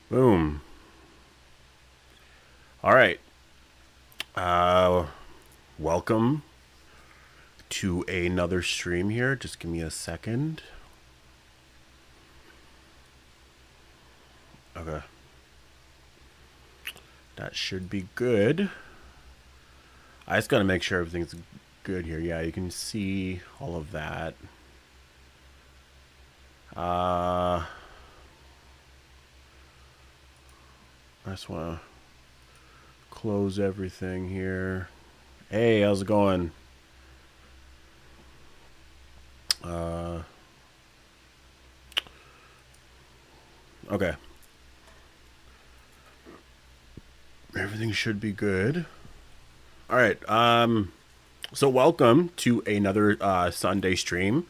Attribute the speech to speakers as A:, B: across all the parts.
A: Boom. All right. Uh, Welcome to another stream here. Just give me a second. Okay. That should be good. I just got to make sure everything's good here. Yeah, you can see all of that. I just want to close everything here. Hey, how's it going? Okay. Everything should be good. All right. So welcome to another Sunday stream.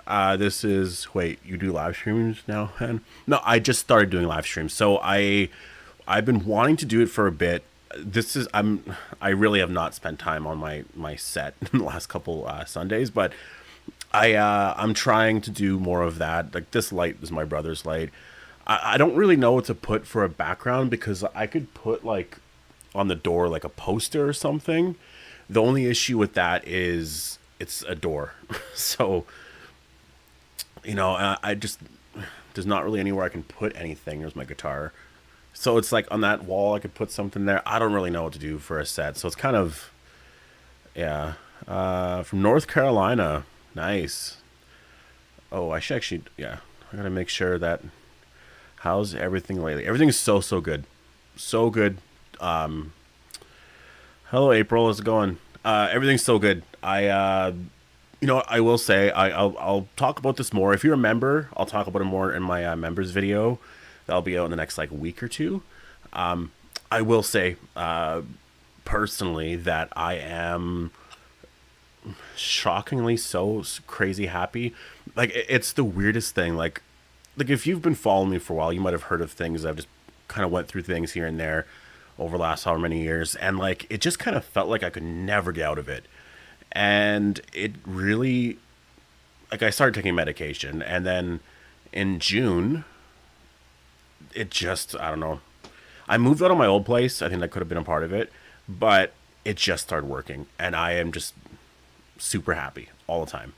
A: This is wait, you do live streams now, man? No, I just started doing live streams. So I've been wanting to do it for a bit. I really have not spent time on my set in the last couple Sundays, but I'm trying to do more of that. Like this light is my brother's light. I don't really know what to put for a background because I could put like on the door like a poster or something. The only issue with that is it's a door. So, I just there's not really anywhere I can put anything. There's my guitar. So it's like on that wall I could put something there. I don't really know what to do for a set. So it's kind of yeah. From North Carolina. Nice. Oh, I should actually yeah. I gotta make sure that how's everything lately? Everything's so good. So good. Hello April, how's it going? Everything's so good. I will say I'll talk about this more. If you're a member, I'll talk about it more in my members video. That'll be out in the next like week or two. I will say personally that I am shockingly crazy happy. Like it's the weirdest thing. Like if you've been following me for a while, you might have heard of things. I've just kind of went through things here and there over the last however many years, and like it just kind of felt like I could never get out of it. And it really, like I started taking medication, and then in June, it just I don't know. I moved out of my old place. I think that could have been a part of it, but it just started working, and I am just super happy all the time.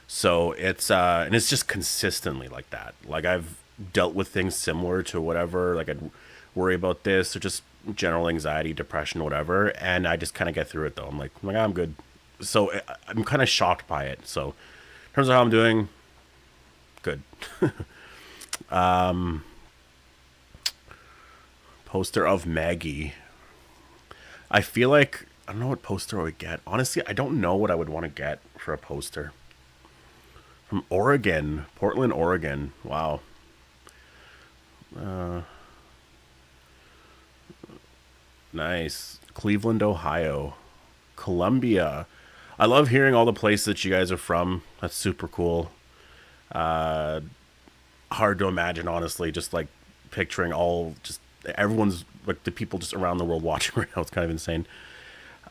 A: So it's and it's just consistently like that. Like I've dealt with things similar to whatever. Like I'd worry about this or just general anxiety, depression, whatever, and I just kind of get through it though. I'm like I'm good. So I'm kind of shocked by it. So in terms of how I'm doing, good. Poster of Maggie. I feel like I don't know what poster I would get. Honestly, I don't know what I would want to get for a poster. From Oregon, Portland, Oregon. Wow. Nice. Cleveland, Ohio. Columbia. I love hearing all the places that you guys are from. That's super cool. Hard to imagine, honestly, just like picturing all just everyone's like the people just around the world watching right now. It's kind of insane.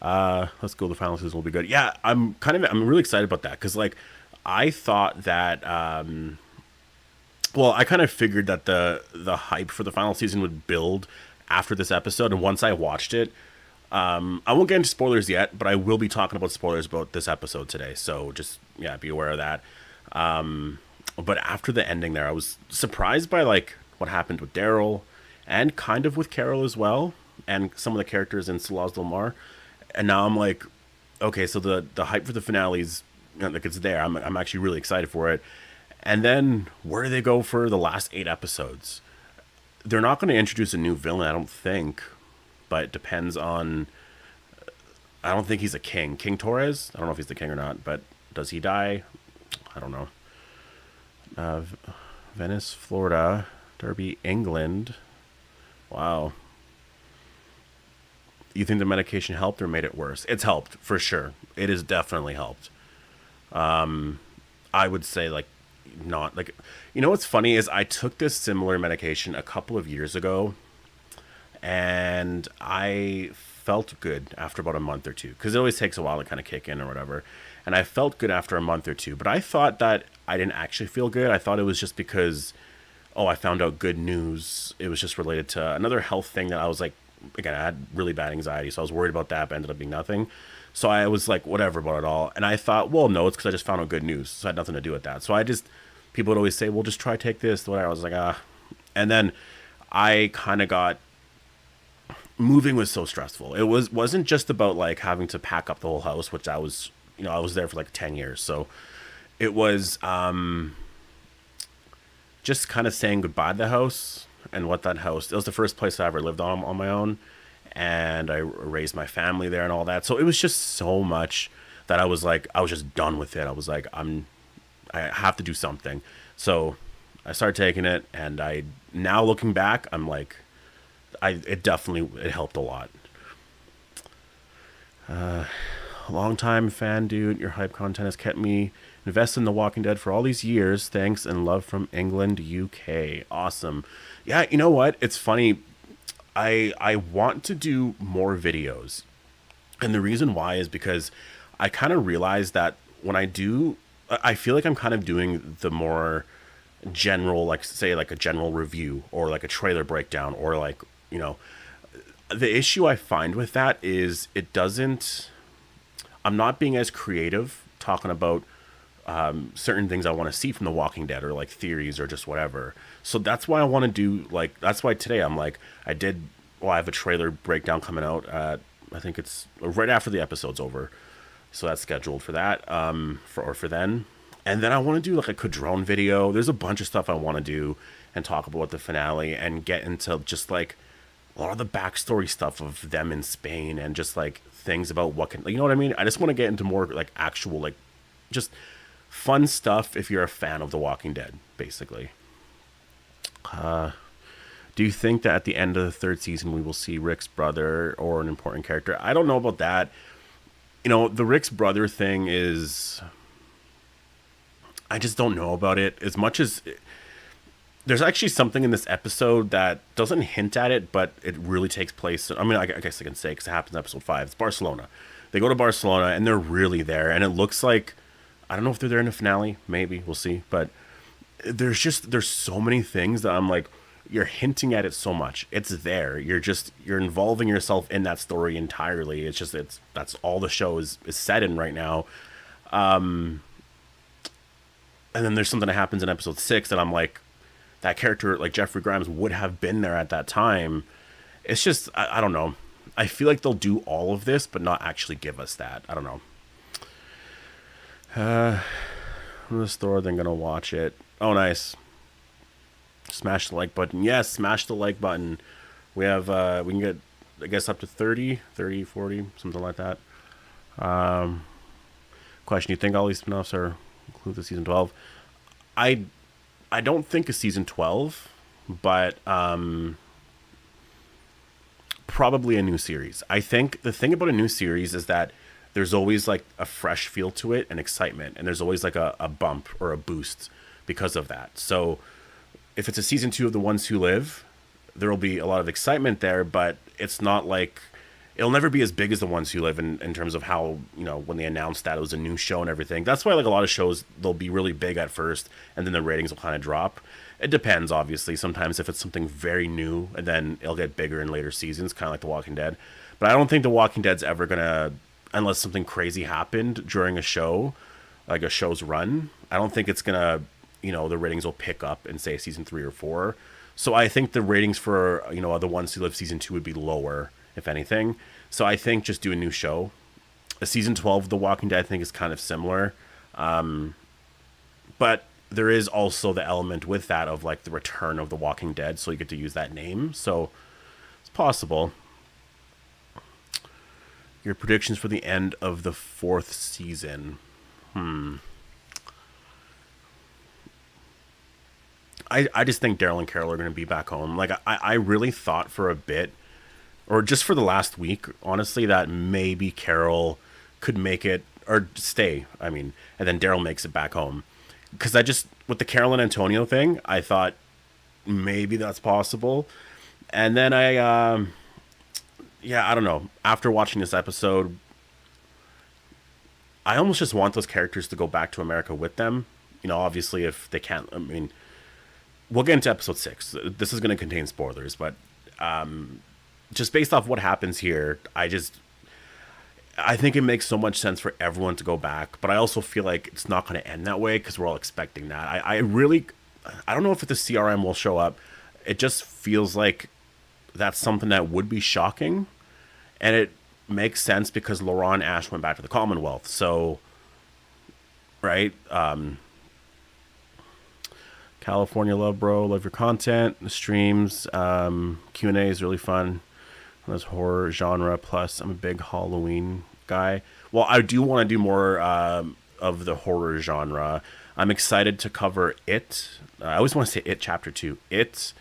A: Let's go. The final season will be good. Yeah, I'm really excited about that because like I thought that well, I kind of figured that the hype for the final season would build after this episode, and once I watched it, I won't get into spoilers yet, but I will be talking about spoilers about this episode today. So just yeah, be aware of that. But after the ending there, I was surprised by like what happened with Daryl, and kind of with Carol as well, and some of the characters in Solaz Del Mar. And now I'm like, okay, so the hype for the finales, like it's there. I'm actually really excited for it. And then where do they go for the last 8 episodes? They're not going to introduce a new villain, I don't think, but it depends on. I don't think he's a king. King Torres. I don't know if he's the king or not, but does he die? I don't know. Uh, Venice, Florida, Derby, England. Wow. You think the medication helped or made it worse? It's helped for sure. It has definitely helped. I would say like not like what's funny is I took this similar medication a couple of years ago, and I felt good after about a month or two because it always takes a while to kind of kick in or whatever. And I felt good after a month or two, but I thought that I didn't actually feel good. I thought it was just because oh, I found out good news. It was just related to another health thing that I was like, again, I had really bad anxiety, so I was worried about that, but ended up being nothing. So I was like, whatever about it all. And I thought, well, no, it's because I just found out good news. So it had nothing to do with that. So I just, people would always say, well, just try take this, whatever. I was like, ah. And then I kind of got, moving was so stressful. Wasn't just about like having to pack up the whole house, which I was, I was there for like 10 years. So it was just kind of saying goodbye to the house and what that house, it was the first place I ever lived on my own. And I raised my family there and all that. So it was just so much that I was like, I was just done with it. I was like, I have to do something. So I started taking it, and now looking back, I'm like, it definitely, it helped a lot. Long time fan, dude. Your hype content has kept me invested in The Walking Dead for all these years. Thanks and love from England, UK. Awesome. Yeah, you know what? It's funny. I want to do more videos. And the reason why is because I kind of realized that when I do, I feel like I'm kind of doing the more general, like say like a general review or like a trailer breakdown or like, the issue I find with that is I'm not being as creative talking about certain things I want to see from The Walking Dead or like theories or just whatever. So that's why I want to do that's why today I'm like, I have a trailer breakdown coming out I think it's right after the episode's over. So that's scheduled for that, for then. And then I want to do like a Cadrone video. There's a bunch of stuff I want to do and talk about the finale and get into just like a lot of the backstory stuff of them in Spain and just like things about what can, you know what I mean? I just want to get into more like actual, like just fun stuff if you're a fan of The Walking Dead, basically. Do you think that at the end of the third season we will see Rick's brother or an important character? I don't know about that. The Rick's brother thing is, I just don't know about it as much as there's actually something in this episode that doesn't hint at it, but it really takes place. I mean, I guess I can say because it happens in episode 5. It's Barcelona. They go to Barcelona and they're really there, and it looks like, I don't know if they're there in the finale. Maybe we'll see. But there's so many things that I'm like, you're hinting at it so much. It's there. You're involving yourself in that story entirely. That's all the show is set in right now. And then there's something that happens in episode 6 that I'm like, that character, like Jeffrey Grimes, would have been there at that time. It's just, I don't know. I feel like they'll do all of this, but not actually give us that. I don't know. I'm in the store, then gonna watch it. Oh, nice. Smash the like button. Yes, smash the like button. We have, we can get, I guess, up to 30, 40, something like that. Question, do you think all these spin-offs are include the season 12? I don't think a season 12, but probably a new series. I think the thing about a new series is that there's always like a fresh feel to it and excitement, and there's always like a bump or a boost because of that. So if it's a season 2 of The Ones Who Live, there will be a lot of excitement there, but it's not like, it'll never be as big as The Ones Who Live in terms of how, when they announced that it was a new show and everything. That's why like a lot of shows, they'll be really big at first and then the ratings will kind of drop. It depends, obviously. Sometimes if it's something very new, and then it'll get bigger in later seasons, kind of like The Walking Dead. But I don't think The Walking Dead's ever going to, unless something crazy happened during a show, like a show's run, I don't think it's going to, the ratings will pick up in, say, season 3 or 4. So I think the ratings for, The Ones Who Live season 2 would be lower, if anything. So I think just do a new show. A season 12 of The Walking Dead, I think, is kind of similar. But there is also the element with that of like the return of The Walking Dead, so you get to use that name. So it's possible. Your predictions for the end of the 4th season. I just think Daryl and Carol are going to be back home. Like, I really thought for a bit, or just for the last week, honestly, that maybe Carol could make it, or stay, and then Daryl makes it back home. Because with the Carol and Antonio thing, I thought maybe that's possible. And then I don't know. After watching this episode, I almost just want those characters to go back to America with them. Obviously, if they can't, we'll get into episode 6. This is going to contain spoilers, but just based off what happens here, I think it makes so much sense for everyone to go back, but I also feel like it's not going to end that way because we're all expecting that. I don't know if the CRM will show up. It just feels like that's something that would be shocking, and it makes sense because Laurent and Ash went back to the Commonwealth. So, right? California love, bro. Love your content. The streams, Q&A is really fun. This horror genre. Plus, I'm a big Halloween guy. Well, I do want to do more of the horror genre. I'm excited to cover It. I always want to say It Chapter 2. It.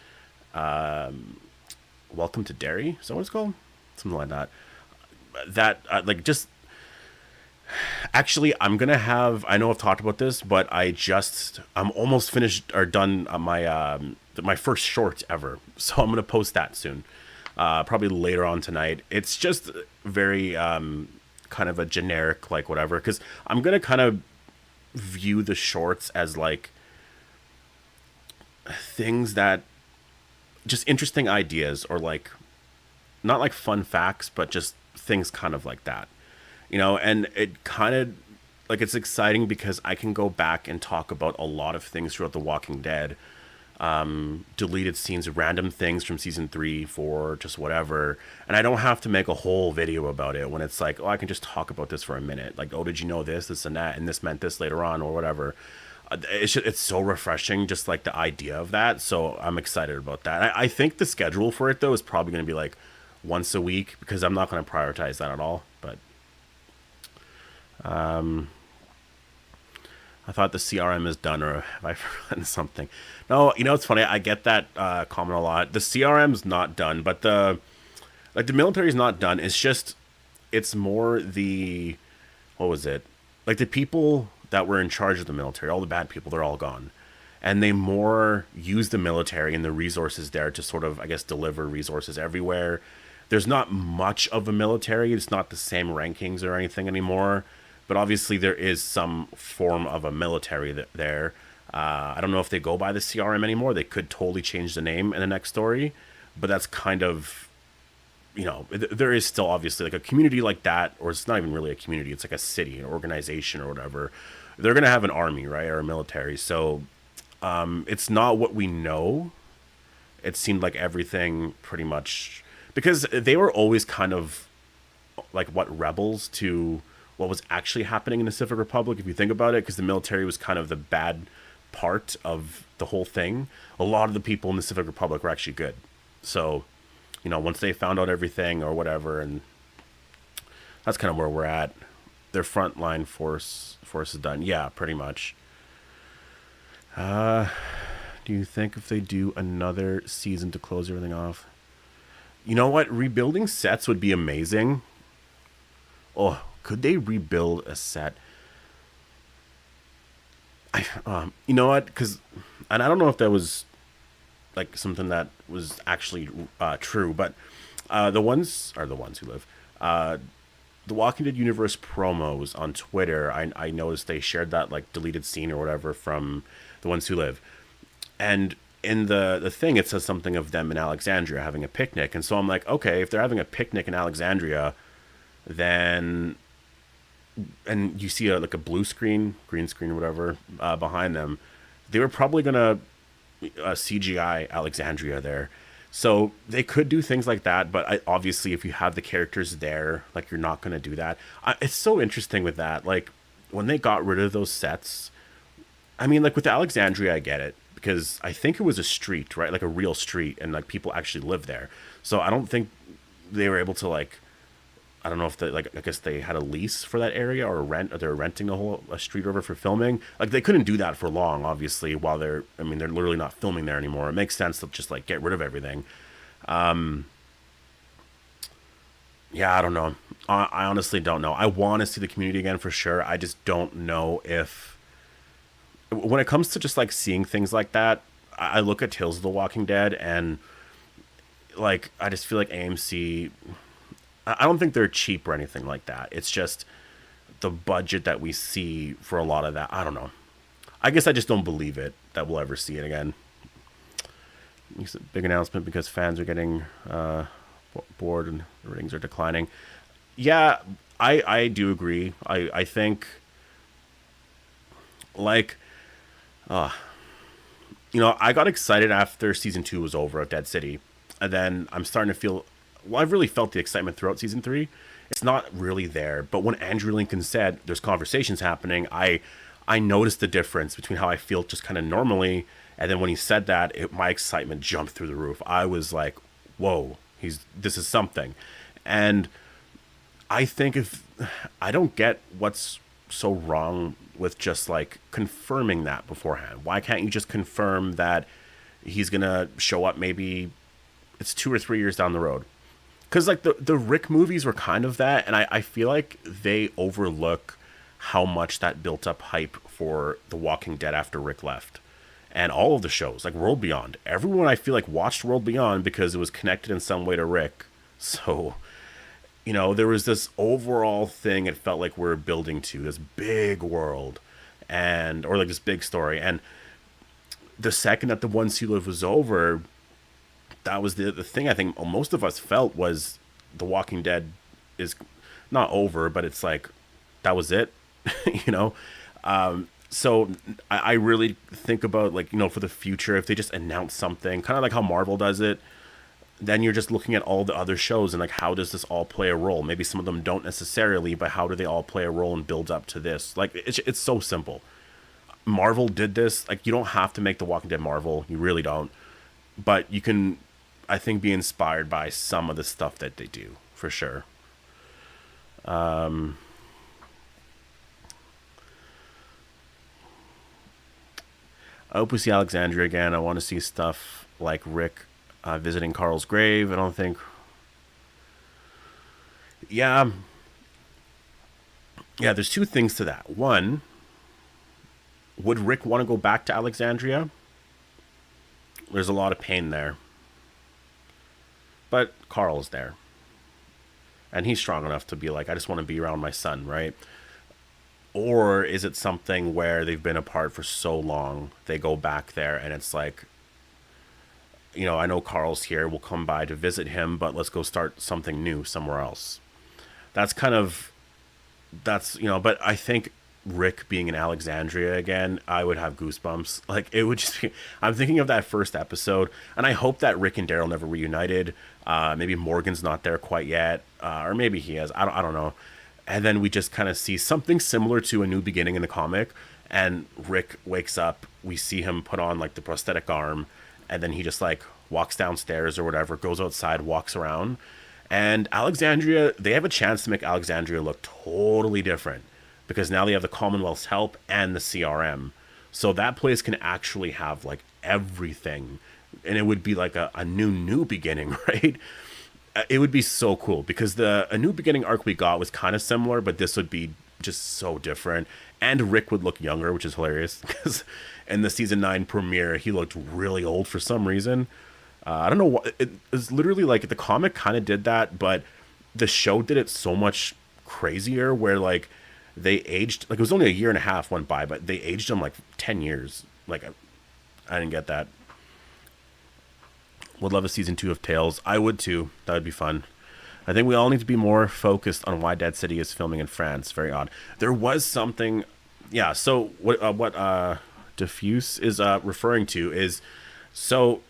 A: Welcome to Derry. Is that what it's called? Something like that. Actually, I'm gonna have. I know I've talked about this, but I'm almost finished or done my first short ever. So I'm gonna post that soon, probably later on tonight. It's just very kind of a generic like whatever, because I'm gonna kind of view the shorts as like things that just interesting ideas, or like not like fun facts, but just things kind of like that. And it kind of like, it's exciting because I can go back and talk about a lot of things throughout The Walking Dead, deleted scenes, random things from season 3, 4, just whatever. And I don't have to make a whole video about it when it's like, oh, I can just talk about this for a minute. Like, oh, did you know this and that, and this meant this later on, or whatever. It's so refreshing, just like the idea of that. So I'm excited about that. I think the schedule for it, though, is probably going to be like once a week, because I'm not going to prioritize that at all. But I thought the CRM is done, or have I forgotten something? No, it's funny. I get that comment a lot. The CRM's not done, but the military's not done. It's more what was it? Like the people that were in charge of the military, all the bad people, they're all gone. And they more use the military and the resources there to sort of, I guess, deliver resources everywhere. There's not much of a military. It's not the same rankings or anything anymore. But obviously there is some form of a military there. I don't know if they go by the CRM anymore. They could totally change the name in the next story. But that's kind of, there is still obviously like a community like that, or it's not even really a community. It's like a city, an organization or whatever. They're going to have an army, right, or a military. So it's not what we know. It seemed like everything pretty much, because they were always kind of like rebels to what was actually happening in the Pacific Republic, if you think about it, because the military was kind of the bad part of the whole thing. A lot of the people in the Pacific Republic were actually good. So, once they found out everything or whatever, and that's kind of where we're at. Their frontline force is done. Yeah, pretty much. Do you think if they do another season to close everything off? You know what? Rebuilding sets would be amazing. Oh, could they rebuild a set? You know what? And I don't know if that was like something that was actually true, but the ones who live. The Walking Dead universe promos on Twitter, I noticed they shared that like deleted scene or whatever from The Ones Who Live, and in the thing it says something of them in Alexandria having a picnic, and so I'm like, okay, if they're having a picnic in Alexandria, then, and you see like a blue screen, green screen, whatever, behind them, they were probably gonna CGI Alexandria there. So they could do things like that, but obviously if you have the characters there, like, you're not gonna do that. It's so interesting with that. Like, when they got rid of those sets, I mean, like with Alexandria, I get it, because I think it was a street, right? Like a real street, and like people actually live there. So I don't think they were able to, like, I don't know if they, like, I guess they had a lease for that area, or they're renting a street over for filming. Like, they couldn't do that for long, obviously, while they're literally not filming there anymore. It makes sense to just like get rid of everything. Yeah, I don't know. I honestly don't know. I want to see the community again for sure. I just don't know if, when it comes to just like seeing things like that, I look at Tales of the Walking Dead, and like, I just feel like AMC, I don't think they're cheap or anything like that. It's just the budget that we see for a lot of that. I don't know. I guess I just don't believe it that we'll ever see it again. It's a big announcement because fans are getting bored and the ratings are declining. Yeah, I do agree. I think like I got excited after season 2 was over of Dead City, and then I'm starting to feel. Well, I've really felt the excitement throughout season 3. It's not really there, but when Andrew Lincoln said there's conversations happening, I noticed the difference between how I feel just kind of normally, and then when he said that, my excitement jumped through the roof. I was like, "Whoa, this is something," and I think if I don't get what's so wrong with just like confirming that beforehand. Why can't you just confirm that he's gonna show up? Maybe it's 2 or 3 years down the road. Because like the Rick movies were kind of that, and I feel like they overlook how much that built up hype for The Walking Dead after Rick left, and all of the shows like World Beyond. Everyone I feel like watched World Beyond because it was connected in some way to Rick. So there was this overall thing it felt like we are building to this big world and or like this big story. And the second that the One Sea Live was over, that was the thing I think most of us felt was The Walking Dead is not over, but it's like that was it. you know so I really think about like for the future, if they just announce something kind of like how Marvel does it, then you're just looking at all the other shows and like how does this all play a role. Maybe some of them don't necessarily, but how do they all play a role and build up to this? Like it's so simple. Marvel did this. Like you don't have to make The Walking Dead Marvel, you really don't, but you can, I think, be inspired by some of the stuff that they do for sure. I hope we see Alexandria again. I want to see stuff like Rick visiting Carl's grave. I don't think. Yeah, yeah. There's two things to that. One, would Rick want to go back to Alexandria? There's a lot of pain there, but Carl's there, and he's strong enough to be like, I just want to be around my son, right? Or is it something where they've been apart for so long, they go back there and it's like, I know Carl's here, we'll come by to visit him, but let's go start something new somewhere else. That's kind of, but I think Rick being in Alexandria again, I would have goosebumps. Like, it would just be, I'm thinking of that first episode, and I hope that Rick and Daryl never reunited. Maybe Morgan's not there quite yet, or maybe he is. I don't know. And then we just kind of see something similar to A New Beginning in the comic, and Rick wakes up, we see him put on like the prosthetic arm, and then he just like walks downstairs or whatever, goes outside, walks around. And Alexandria, they have a chance to make Alexandria look totally different because now they have the Commonwealth's help and the CRM. So that place can actually have like everything, and it would be like a new beginning, right? It would be so cool because the A New Beginning arc we got was kind of similar, but this would be just so different. And Rick would look younger, which is hilarious because in the season 9 premiere, he looked really old for some reason. I don't know what it was. Literally like the comic kind of did that, but the show did it so much crazier where like they aged, like it was only a year and a half went by, but they aged him like 10 years. Like I didn't get that. Would love a season 2 of Tales. I would too. That would be fun. I think we all need to be more focused on why Dead City is filming in France. Very odd. There was something. Yeah. So what Diffuse is referring to is, so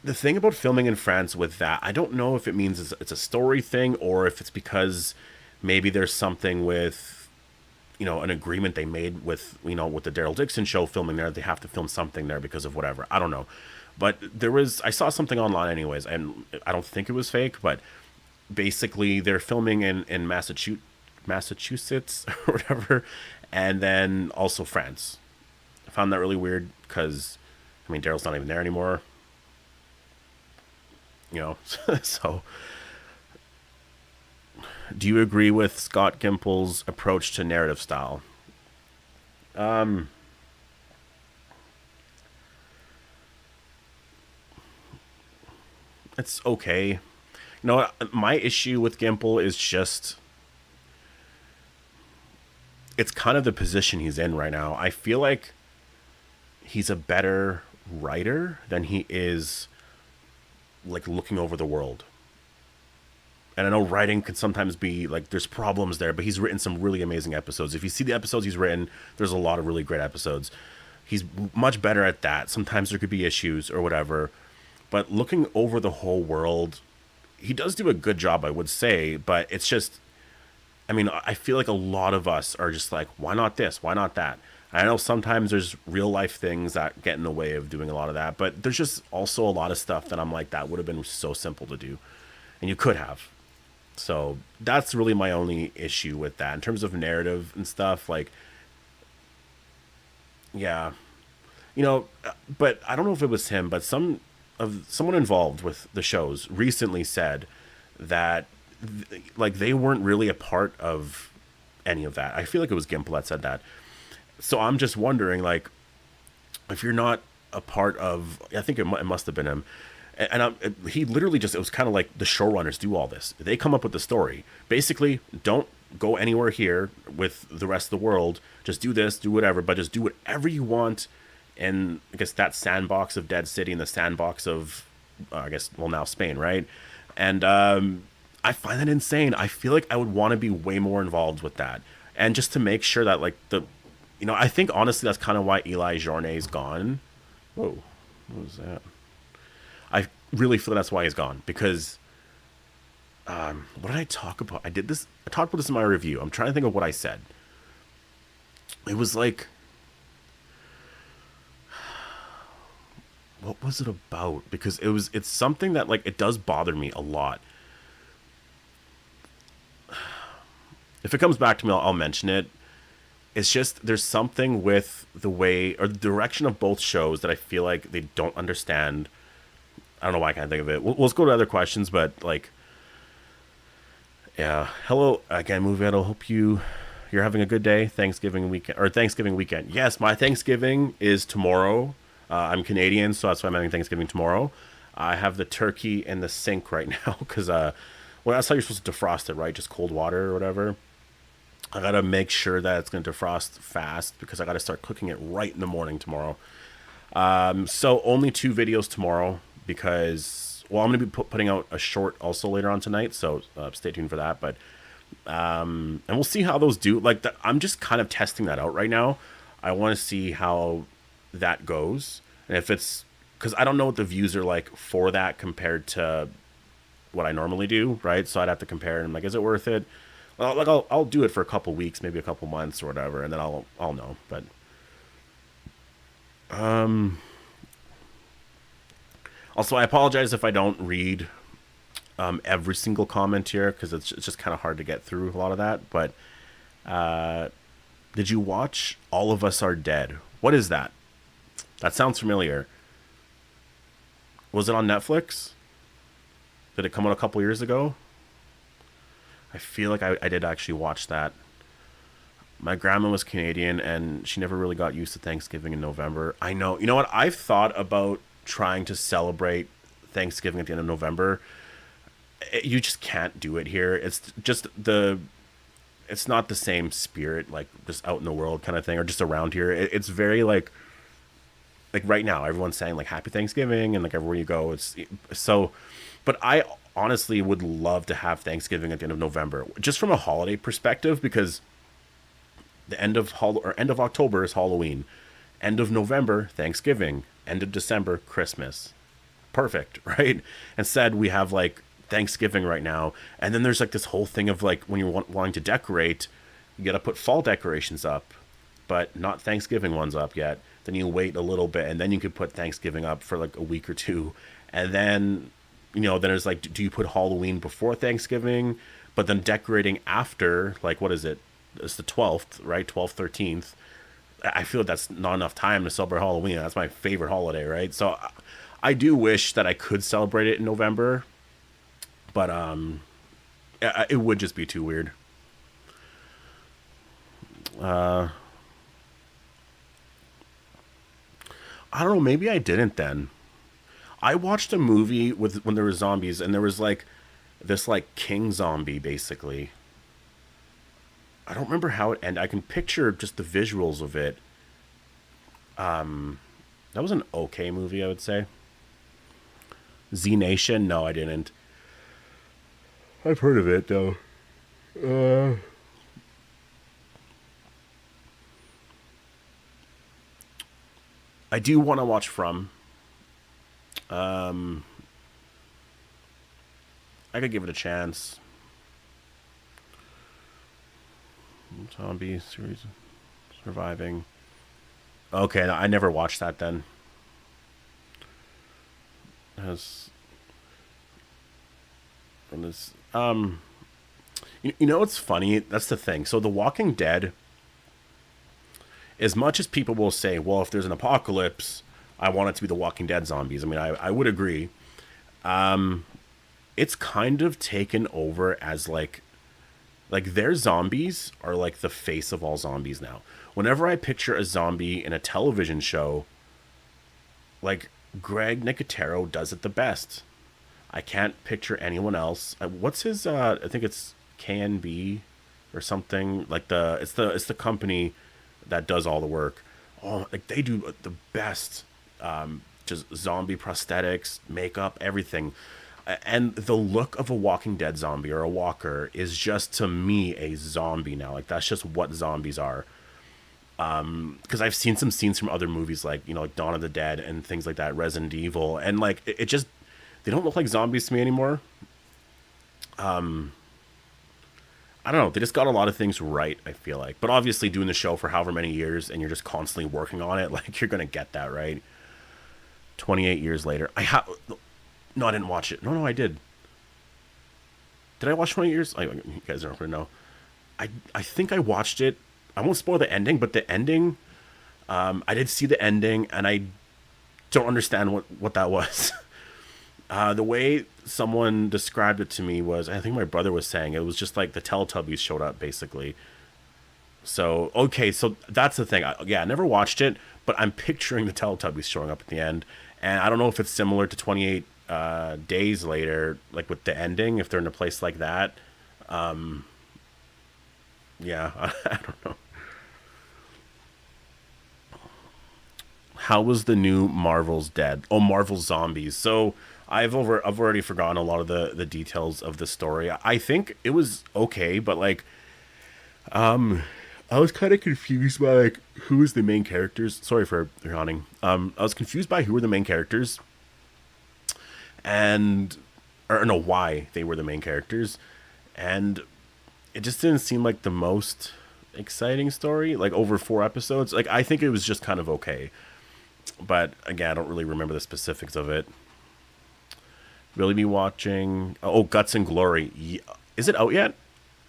A: the thing about filming in France with that, I don't know if it means it's a story thing or if it's because maybe there's something with, an agreement they made with, with the Daryl Dixon show filming there. They have to film something there because of whatever. I don't know. But I saw something online anyways, and I don't think it was fake, but basically they're filming in Massachusetts or whatever, and then also France. I found that really weird because, Daryl's not even there anymore. So do you agree with Scott Gimple's approach to narrative style? It's okay. My issue with Gimple is just it's kind of the position he's in right now. I feel like he's a better writer than he is like looking over the world. And I know writing can sometimes be like there's problems there, but he's written some really amazing episodes. If you see the episodes he's written, there's a lot of really great episodes. He's much better at that. Sometimes there could be issues or whatever, but looking over the whole world, he does do a good job, I would say. But it's just, I mean, I feel like a lot of us are just like, why not this? Why not that? I know sometimes there's real life things that get in the way of doing a lot of that, but there's just also a lot of stuff that I'm like, that would have been so simple to do, and you could have. So that's really my only issue with that in terms of narrative and stuff. Like, yeah, but I don't know if it was him, but someone involved with the shows recently said that like they weren't really a part of any of that. I feel like it was Gimple that said that. So I'm just wondering, like, if you're not a part of, I think it must have been him. He literally just, it was kind of like the showrunners do all this. They come up with the story. Basically, don't go anywhere here with the rest of the world. Just do this, do whatever, but just do whatever you want. And I guess that sandbox of Dead City and the sandbox of, I guess, well, now Spain, right? And I find that insane. I feel like I would want to be way more involved with that. And just to make sure that, like, I think honestly that's kind of why Eli Journet's gone. Whoa, what was that? I really feel that's why he's gone because what did I talk about? I talked about this in my review. I'm trying to think of what I said. It was like, what was it about? Because it's something that, like, it does bother me a lot. If it comes back to me, I'll mention it. It's just there's something with the way or the direction of both shows that I feel like they don't understand. I don't know why I can't think of it. Let's go to other questions, but like, yeah. Hello again, MOVIEidol. Hope you're having a good day. Thanksgiving weekend. Yes, my Thanksgiving is tomorrow. I'm Canadian, so that's why I'm having Thanksgiving tomorrow. I have the turkey in the sink right now because well, that's how you're supposed to defrost it, right? Just cold water or whatever. I gotta make sure that it's gonna defrost fast because I gotta start cooking it right in the morning tomorrow. So only 2 videos tomorrow because, well, I'm gonna be putting out a short also later on tonight. So stay tuned for that. But and we'll see how those do. Like, I'm just kind of testing that out right now. I want to see how that goes, and if it's because I don't know what the views are like for that compared to what I normally do, right? So I'd have to compare, and I'm like, is it worth it? Well, like I'll do it for a couple weeks, maybe a couple months or whatever, and then I'll know. But also, I apologize if I don't read every single comment here because it's just kind of hard to get through a lot of that. But did you watch All of Us Are Dead? What is that? That sounds familiar. Was it on Netflix? Did it come out a couple years ago? I feel like I did actually watch that. My grandma was Canadian, and she never really got used to Thanksgiving in November. I know. You know what? I've thought about trying to celebrate Thanksgiving at the end of November. You just can't do it here. It's just it's not the same spirit, like just out in the world kind of thing, or just around here. It's very like right now, everyone's saying like Happy Thanksgiving, and like everywhere you go, it's so. But I honestly would love to have Thanksgiving at the end of November, just from a holiday perspective, because the end of October is Halloween, end of November Thanksgiving, end of December Christmas. Perfect, right? Instead, we have like Thanksgiving right now, and then there's like this whole thing of like when you're wanting to decorate, you got to put fall decorations up, but not Thanksgiving ones up yet. Then you wait a little bit, and then you could put Thanksgiving up for like a week or two, and then then there's like, do you put Halloween before Thanksgiving, but then decorating after? Like, what is it? It's the 12th, right? 12th, 13th. I feel that's not enough time to celebrate Halloween. That's my favorite holiday, right? So I do wish that I could celebrate it in November, but it would just be too weird. I don't know. Maybe I didn't then. I watched a movie when there were zombies, and there was like this like king zombie basically. I don't remember how it ended. I can picture just the visuals of it. That was an okay movie, I would say. Z Nation? No, I didn't. I've heard of it though. I do want to watch From. Um, I could give it a chance. Zombie series surviving. Okay, no, I never watched that then. Has from this you know what's funny? That's the thing. So The Walking Dead, as much as people will say, well, if there's an apocalypse, I want it to be The Walking Dead zombies. I mean, I would agree. It's kind of taken over as like their zombies are like the face of all zombies now. Whenever I picture a zombie in a television show, like Greg Nicotero does it the best. I can't picture anyone else. What's his? I think it's KNB or something. Like it's the company that does all the work. Oh, like they do the best. Just zombie prosthetics, makeup, everything. And the look of a Walking Dead zombie or a walker is just to me a zombie now. Like that's just what zombies are. Because I've seen some scenes from other movies like like Dawn of the Dead and things like that, Resident Evil, and like it just they don't look like zombies to me anymore. I don't know. They just got a lot of things right, I feel like. But obviously, doing the show for however many years and you're just constantly working on it, like you're gonna get that right. 28 years later, no, I didn't watch it. No, I did. Did I watch 20 years? You guys aren't gonna know. I think I watched it. I won't spoil the ending, but the ending, I did see the ending, and I don't understand what that was. The way someone described it to me was, I think my brother was saying, it was just like the Teletubbies showed up, basically. So, okay, so that's the thing. I never watched it, but I'm picturing the Teletubbies showing up at the end. And I don't know if it's similar to 28 days later, like with the ending, if they're in a place like that. Yeah, I don't know. How was the new Marvel's Dead? Oh, Marvel's Zombies. So I've already forgotten a lot of the details of the story. I think it was okay, but like I was kind of confused by like who was the main characters. Sorry for yawning. I was confused by who were the main characters, and or no, why they were the main characters, and it just didn't seem like the most exciting story. Like over 4 episodes, like I think it was just kind of okay, but again, I don't really remember the specifics of it. Really be watching. Oh, Guts and Glory. Is it out yet?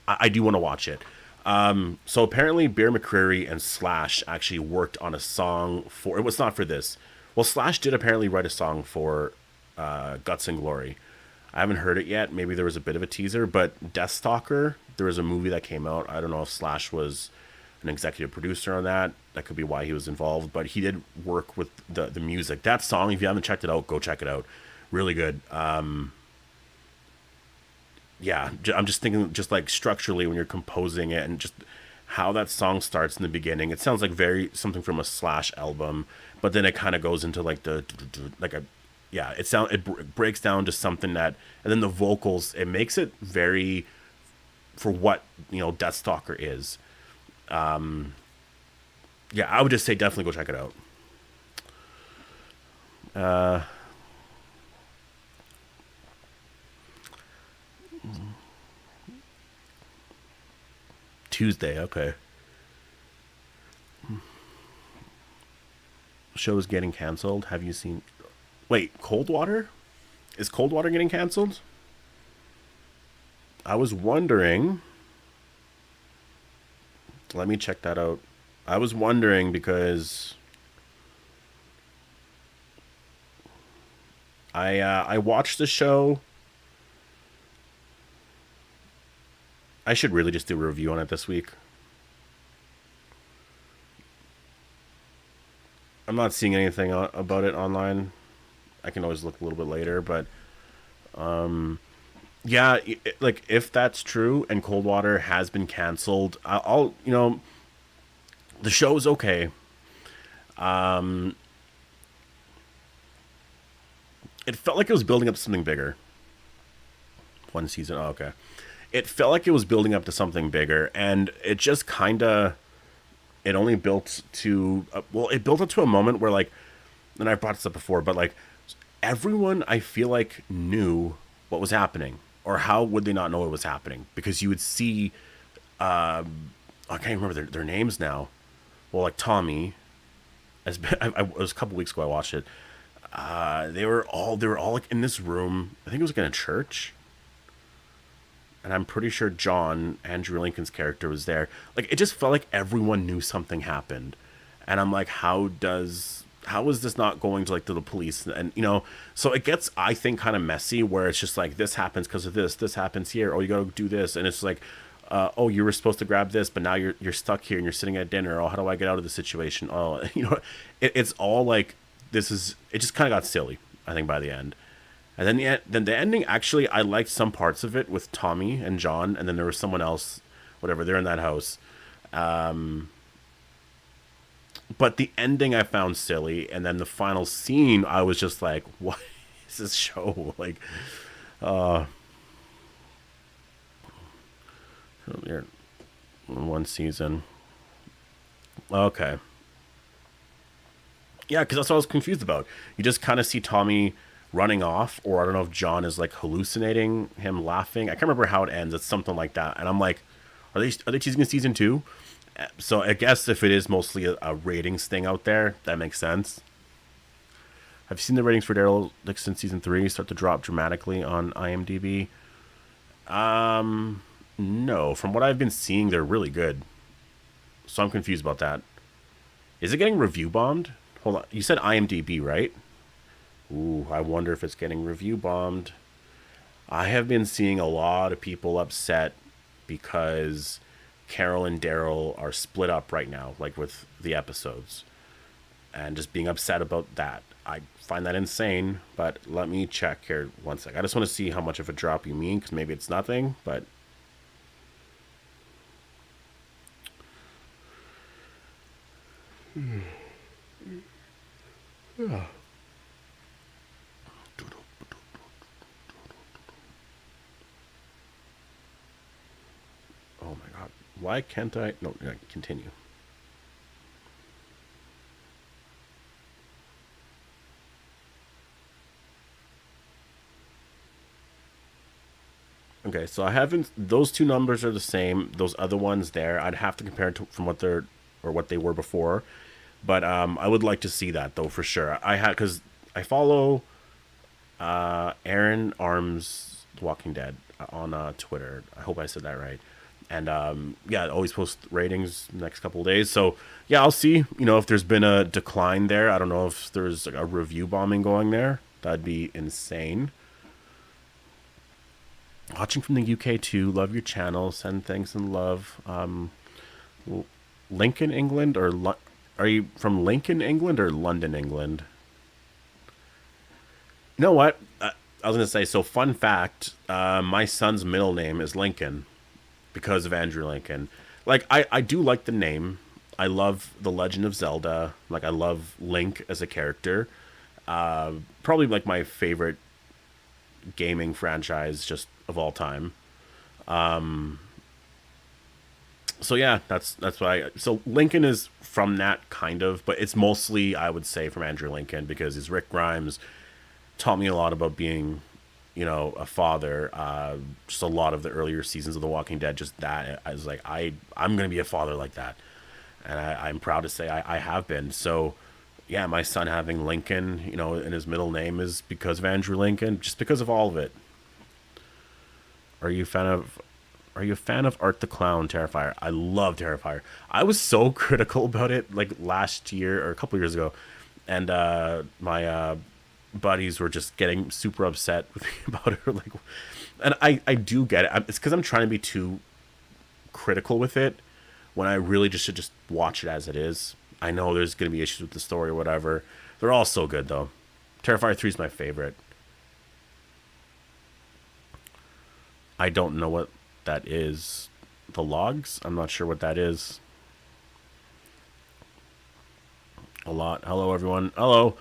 A: I do want to watch it. So apparently Bear McCreary and Slash actually worked on a song for, it was not for this. Well, Slash did apparently write a song for Guts and Glory. I haven't heard it yet. Maybe there was a bit of a teaser, but Deathstalker, there was a movie that came out. I don't know if Slash was an executive producer on that. That could be why he was involved, but he did work with the music. That song, if you haven't checked it out, go check it out. Really good. Yeah, I'm just thinking, just like structurally when you're composing it and just how that song starts in the beginning. It sounds like very something from a Slash album, but then it kind of goes into like like a, yeah, it breaks down to something that, and then the vocals, it makes it very for what Deathstalker is. Yeah, I would just say definitely go check it out. Tuesday, okay. Show is getting canceled. Have you seen? Wait, Cold Water? Is Cold Water getting canceled? I was wondering. Let me check that out. I was wondering because I watched the show. I should really just do a review on it this week. I'm not seeing anything about it online. I can always look a little bit later, but yeah, like if that's true and Cold Water has been canceled, I'll the show's okay. it felt like it was building up to something bigger. One season. Oh, okay. It felt like it was building up to something bigger, and it just kind of it only built to well, it built up to a moment where like, and I brought this up before, but like everyone I feel like knew what was happening, or how would they not know what was happening? Because you would see, I can't remember their names now. Well, like Tommy, it was a couple weeks ago I watched it. They were all like in this room. I think it was like in a church, and I'm pretty sure John, Andrew Lincoln's character, was there. Like it just felt like everyone knew something happened, and I'm like, how is this not going to like to the police? And so it gets, I think, kind of messy where it's just like this happens because of this happens here. Oh, you gotta do this, and it's like, oh, you were supposed to grab this, but now you're stuck here and you're sitting at dinner. Oh, how do I get out of the situation? Oh, it's all like this is. It just kind of got silly, I think, by the end. And then the ending, actually, I liked some parts of it with Tommy and John, and then there was someone else, whatever. They're in that house, but the ending I found silly, and then the final scene, I was just like, "What is this show?" Like, here, one season. Okay, yeah, because that's what I was confused about. You just kind of see Tommy running off, or I don't know if John is like hallucinating him laughing. I can't remember how it ends. It's something like that, and I'm like, are they teasing a season two? So I guess if it is mostly a ratings thing out there, that makes sense. I've seen the ratings for Daryl Dixon season 3 start to drop dramatically on IMDb. No, from what I've been seeing, they're really good. So I'm confused about that. Is it getting review bombed? Hold on, you said IMDb, right? Ooh, I wonder if it's getting review bombed. I have been seeing a lot of people upset because Carol and Daryl are split up right now, like with the episodes, and just being upset about that. I find that insane, but let me check here one sec. I just want to see how much of a drop you mean, because maybe it's nothing, but oh my god, why can't I? No, continue. Okay, so I haven't. Those two numbers are the same. Those other ones there, I'd have to compare it to, from what they're or what they were before. But I would like to see that though for sure. I had because I follow Aaron Arms Walking Dead on Twitter. I hope I said that right. And yeah, always post ratings next couple of days. So yeah, I'll see. If there's been a decline there. I don't know if there's like a review bombing going there. That'd be insane. Watching from the UK too. Love your channel. Send thanks and love. Lincoln, England, or are you from Lincoln, England, or London, England? You know what? I was gonna say. So, fun fact: my son's middle name is Lincoln because of Andrew Lincoln. Like, I do like the name. I love the Legend of Zelda. Like, I love Link as a character. Probably like my favorite gaming franchise just of all time. So yeah, that's why. So Lincoln is from that kind of, but it's mostly I would say from Andrew Lincoln because his Rick Grimes taught me a lot about being, a father. Just a lot of the earlier seasons of The Walking Dead. Just that I was like I'm gonna be a father like that, and I'm proud to say I have been. So yeah, my son having Lincoln, in his middle name is because of Andrew Lincoln, just because of all of it. Are you a fan of Are you a fan of Art the Clown Terrifier? I love Terrifier. I was so critical about it like last year or a couple years ago, and my buddies were just getting super upset with me about it. Like, and I do get it. It's because I'm trying to be too critical with it when I really just should just watch it as it is. I know there's gonna be issues with the story or whatever. They're all so good though. Terrifier 3 is my favorite. I don't know what that is. The logs? I'm not sure what that is. A lot. Hello, everyone. Hello.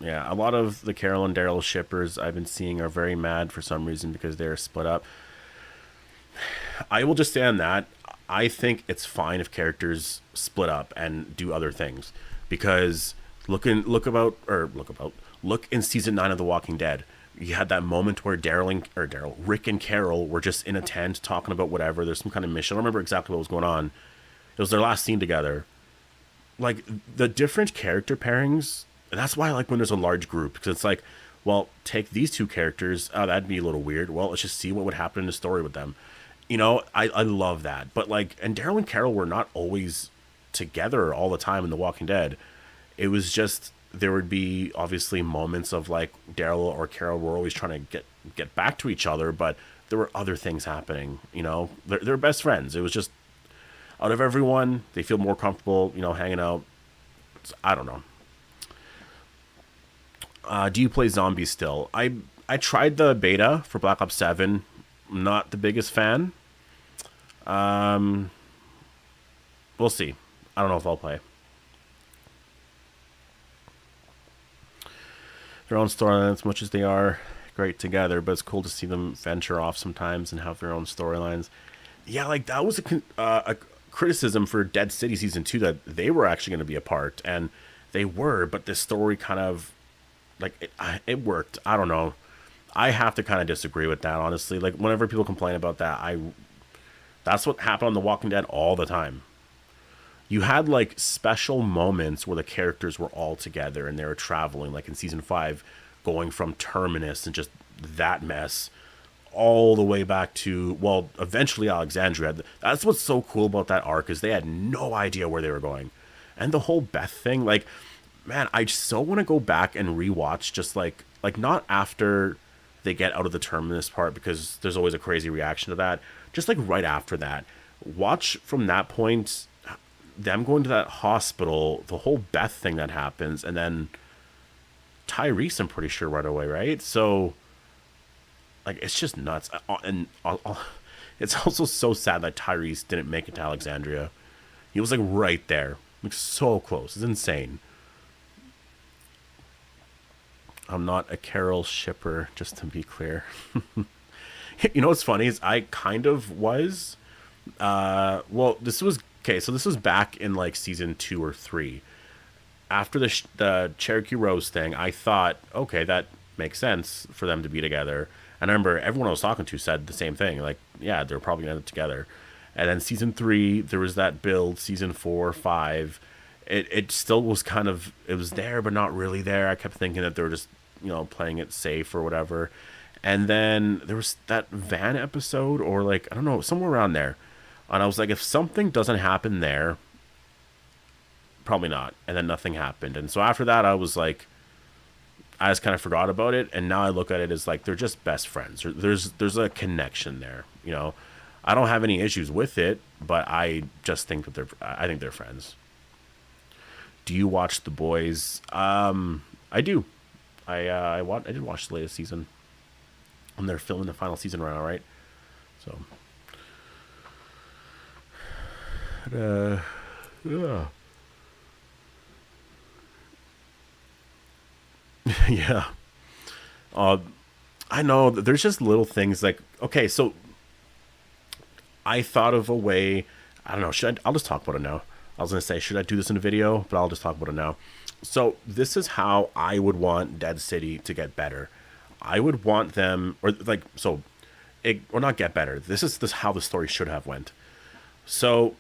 A: Yeah, a lot of the Carol and Daryl shippers I've been seeing are very mad for some reason because they're split up. I will just say on that, I think it's fine if characters split up and do other things, because look in season 9 of The Walking Dead. You had that moment where Rick and Carol were just in a tent talking about whatever. There's some kind of mission. I don't remember exactly what was going on. It was their last scene together. Like, the different character pairings, and that's why I like when there's a large group, because it's like, well, take these two characters. Oh, that'd be a little weird. Well, let's just see what would happen in the story with them. I love that. But like, and Daryl and Carol were not always together all the time in The Walking Dead. It was just, there would be obviously moments of like Daryl or Carol were always trying to get back to each other, but there were other things happening. They're best friends. It was just, out of everyone, they feel more comfortable, hanging out. I don't know. Do you play zombies still? I tried the beta for Black Ops 7. Not the biggest fan. We'll see. I don't know if I'll play. Their own storyline, as much as they are great together, but it's cool to see them venture off sometimes and have their own storylines. Yeah, like that was a criticism for Dead City Season 2, that they were actually going to be apart, and they were, but this story kind of, like, it worked. I don't know. I have to kind of disagree with that, honestly. Like, whenever people complain about that, that's what happened on The Walking Dead all the time. You had, like, special moments where the characters were all together and they were traveling, like in Season 5, going from Terminus and just that mess all the way back to, well, eventually Alexandria. That's what's so cool about that arc, is they had no idea where they were going. And the whole Beth thing, like, man, I so want to go back and rewatch, just like not after they get out of the Terminus part, because there's always a crazy reaction to that. Just like right after that, watch from that point, them going to that hospital, the whole Beth thing that happens, and then Tyrese, I'm pretty sure, right away, right? So, like, it's just nuts. And it's also so sad that Tyrese didn't make it to Alexandria. He was like right there, like so close. It's insane. I'm not a Carol shipper, just to be clear. You know what's funny is I kind of was. Well, this was okay. So this was back in like season 2 or 3. After the Cherokee Rose thing, I thought, okay, that makes sense for them to be together. And I remember everyone I was talking to said the same thing. Like, yeah, they're probably gonna end up together. And then season 3, there was that build. Season 4, 5, it still was kind of, it was there but not really there. I kept thinking that they were just, playing it safe or whatever. And then there was that van episode, or like, I don't know, somewhere around there. And I was like, if something doesn't happen there, probably not. And then nothing happened. And so after that, I was like, I just kind of forgot about it. And now I look at it as like, they're just best friends. There's a connection there. I don't have any issues with it, but I just think that I think they're friends. Do you watch The Boys? I do. I did watch the latest season. And they're filming the final season right now, right? So, yeah. Yeah. I know that there's just little things like, okay, so I thought of a way, I don't know, I'll just talk about it now. I was going to say, should I do this in a video? But I'll just talk about it now. So this is how I would want Dead City to get better. I would want them, or not get better. This is how the story should have went. So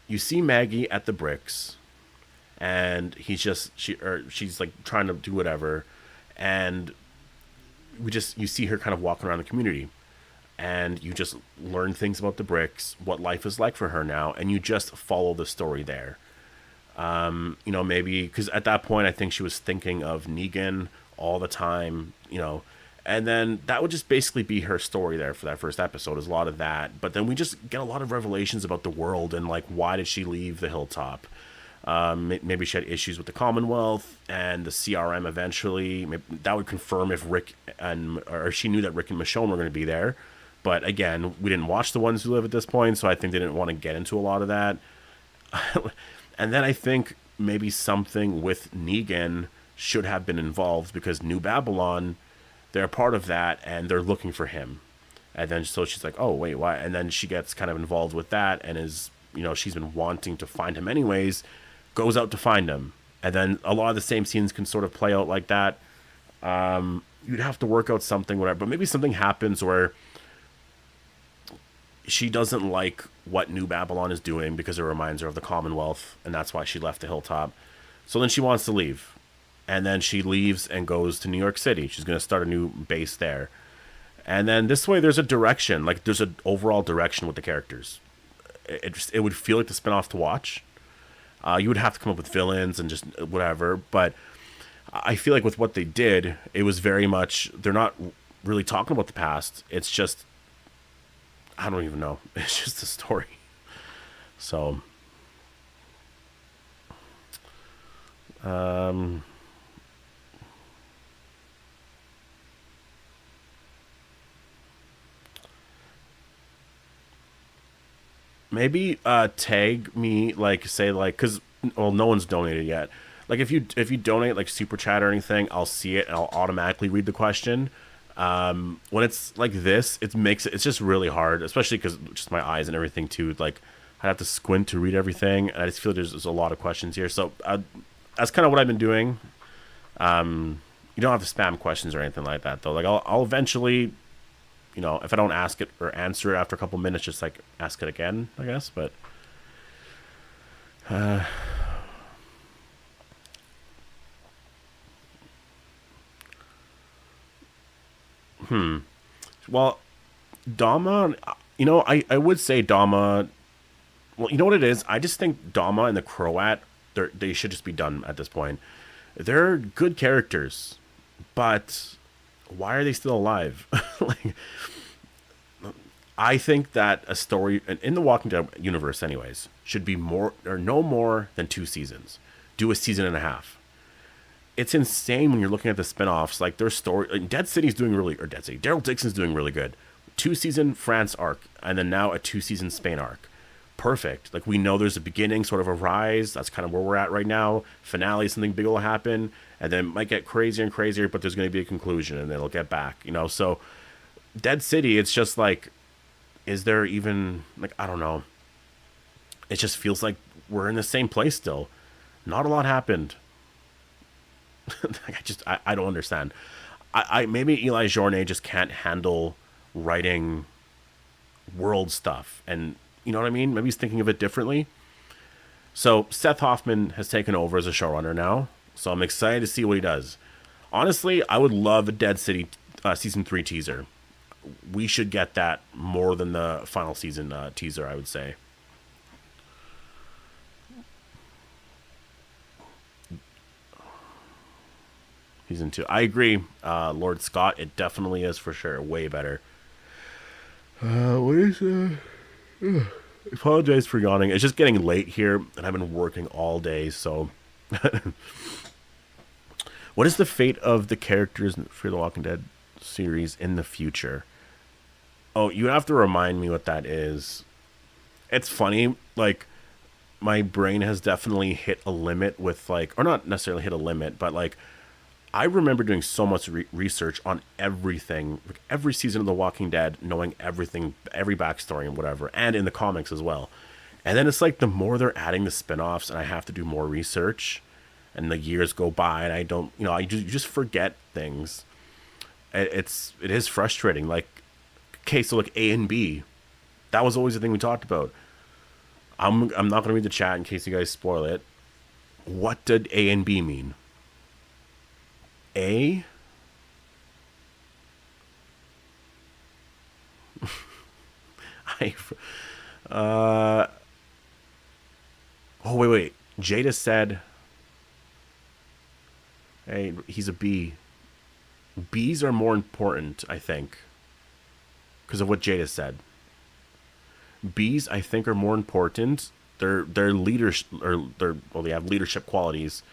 A: you see Maggie at the bricks, and she's like trying to do whatever, and you see her kind of walking around the community, and you just learn things about the bricks, what life is like for her now, and you just follow the story there. Maybe because at that point I think she was thinking of Negan all the time, and then that would just basically be her story there for that first episode, is a lot of that. But then we just get a lot of revelations about the world and like, why did she leave the hilltop? Maybe she had issues with the Commonwealth and the CRM eventually. Maybe that would confirm if or she knew that Rick and Michonne were going to be there. But again, we didn't watch The Ones Who Live at this point, so I think they didn't want to get into a lot of that. And then I think maybe something with Negan, should have been involved because New Babylon, they're a part of that and they're looking for him. And then so she's like, oh, wait, why? And then she gets kind of involved with that and is, she's been wanting to find him anyways, goes out to find him. And then a lot of the same scenes can sort of play out like that. You'd have to work out something, whatever. But maybe something happens where she doesn't like what New Babylon is doing because it reminds her of the Commonwealth, and that's why she left the hilltop. So then she wants to leave. And then she leaves and goes to New York City. She's going to start a new base there. And then this way there's a direction. Like, there's an overall direction with the characters. It would feel like the spinoff to watch. You would have to come up with villains and just whatever. But I feel like with what they did, it was very much, they're not really talking about the past. It's just, I don't even know. It's just a story. So, maybe tag me, like, say, like, because, well, no one's donated yet. Like, if you donate, like, super chat or anything, I'll see it and I'll automatically read the question. When it's like this, it's just really hard, especially because just my eyes and everything too. Like, I have to squint to read everything, and I just feel there's a lot of questions here. So that's kind of what I've been doing. You don't have to spam questions or anything like that, though. Like, I'll eventually, if I don't ask it or answer it after a couple minutes, just like ask it again, I guess. But well, Dama, I would say Dama. Well, you know what it is? I just think Dama and the Croat, they should just be done at this point. They're good characters, but why are they still alive? Like, I think that a story in the Walking Dead universe, anyways, should be more or no more than 2 seasons. Do a season and a half. It's insane when you're looking at the spinoffs. Like, their story, like Dead City's doing Dead City. Daryl Dixon's doing really good. 2-season France arc, and then now a 2-season Spain arc. Perfect. Like, we know there's a beginning, sort of a rise. That's kind of where we're at right now. Finale, something big will happen, and then it might get crazier and crazier, but there's going to be a conclusion, and then it'll get back. So Dead City, it's just like, is there even, like, I don't know. It just feels like we're in the same place still. Not a lot happened. I don't understand. I maybe Eli Journet just can't handle writing world stuff, and you know what I mean? Maybe he's thinking of it differently. So Seth Hoffman has taken over as a showrunner now, so I'm excited to see what he does. Honestly, I would love a Dead City season 3 teaser. We should get that more than the final season teaser, I would say. Season 2. I agree. Lord Scott, it definitely is for sure. Way better. What is I apologize for yawning. It's just getting late here, and I've been working all day, so... What is the fate of the characters for the Walking Dead series in the future? Oh, you have to remind me what that is. It's funny, like, my brain has definitely hit a limit with, like... Or not necessarily hit a limit, but, like... I remember doing so much research on everything, like every season of The Walking Dead, knowing everything, every backstory and whatever, and in the comics as well. And then it's like the more they're adding the spinoffs, and I have to do more research, and the years go by, and I don't, you just forget things. It is frustrating. Like, okay, so like A and B, that was always the thing we talked about. I'm not going to read the chat in case you guys spoil it. What did A and B mean? A? Oh, wait. Jada said, hey, he's a B. B's are more important, I think, because of what Jada said. B's, I think, are more important. They're leaders, they have leadership qualities.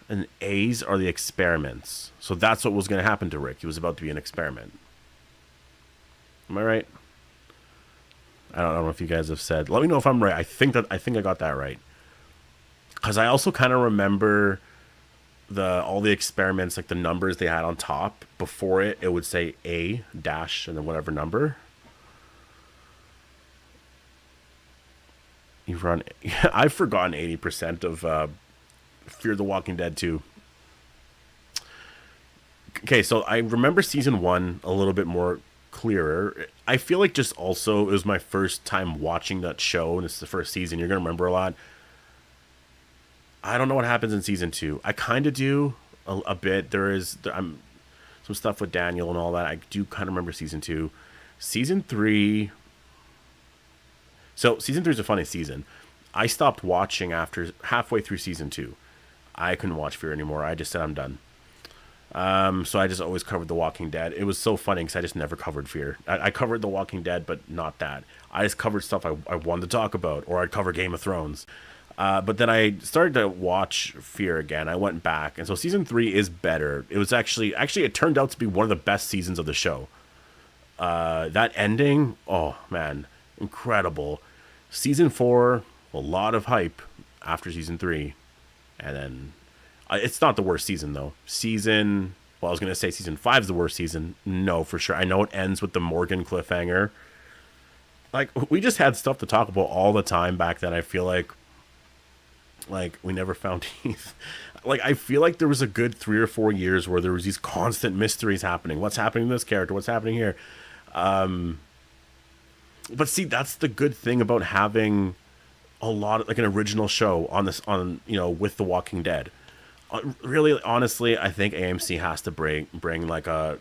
A: And A's are the experiments. So that's what was going to happen to Rick. He was about to be an experiment. Am I right? I don't know if you guys have said. Let me know if I'm right. I think I got that right. Because I also kind of remember the all the experiments, like the numbers they had on top before it would say A dash and then whatever number. You've run. I've forgotten 80% of Fear the Walking Dead 2. Okay, so I remember season 1 a little bit more clearer. I feel like just also it was my first time watching that show, and it's the first season. You're gonna remember a lot. I don't know what happens in season 2. I kind of do a bit. I'm some stuff with Daniel and all that. I do kind of remember season 2. Season 3. So season 3 is a funny season. I stopped watching after halfway through season 2. I couldn't watch Fear anymore. I just said I'm done. So I just always covered The Walking Dead. It was so funny because I just never covered Fear. I covered The Walking Dead, but not that. I just covered stuff I wanted to talk about, or I'd cover Game of Thrones. But then I started to watch Fear again. I went back, and so season 3 is better. It was actually it turned out to be one of the best seasons of the show. That ending, oh man, incredible. Season 4, a lot of hype after season 3, and then it's not the worst season though. I was gonna say season 5 is the worst season. No, for sure. I know it ends with the Morgan cliffhanger. Like, we just had stuff to talk about all the time back then. I feel like we never found Heath. Like, I feel like there was a good 3 or 4 years where there was these constant mysteries happening. What's happening to this character? What's happening here? But see, that's the good thing about having a lot of, like, an original show on with The Walking Dead. Really, honestly, I think AMC has to bring like a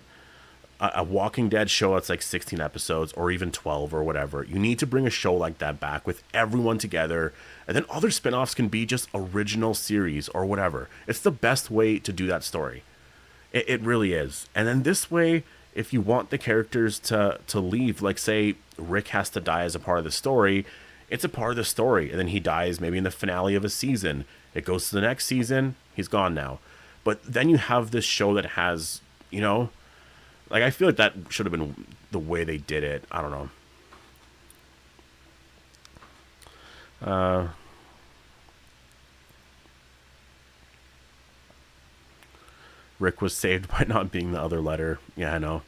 A: Walking Dead show that's like 16 episodes or even 12 or whatever. You need to bring a show like that back with everyone together, and then other spin-offs can be just original series or whatever. It's the best way to do that story. It really is. And then this way, if you want the characters to leave, like say Rick has to die as a part of the story, it's a part of the story, and then he dies maybe in the finale of a season. It goes to the next season, he's gone now. But then you have this show that has, like, I feel like that should have been the way they did it. I don't know. Rick was saved by not being the other letter. Yeah, I know.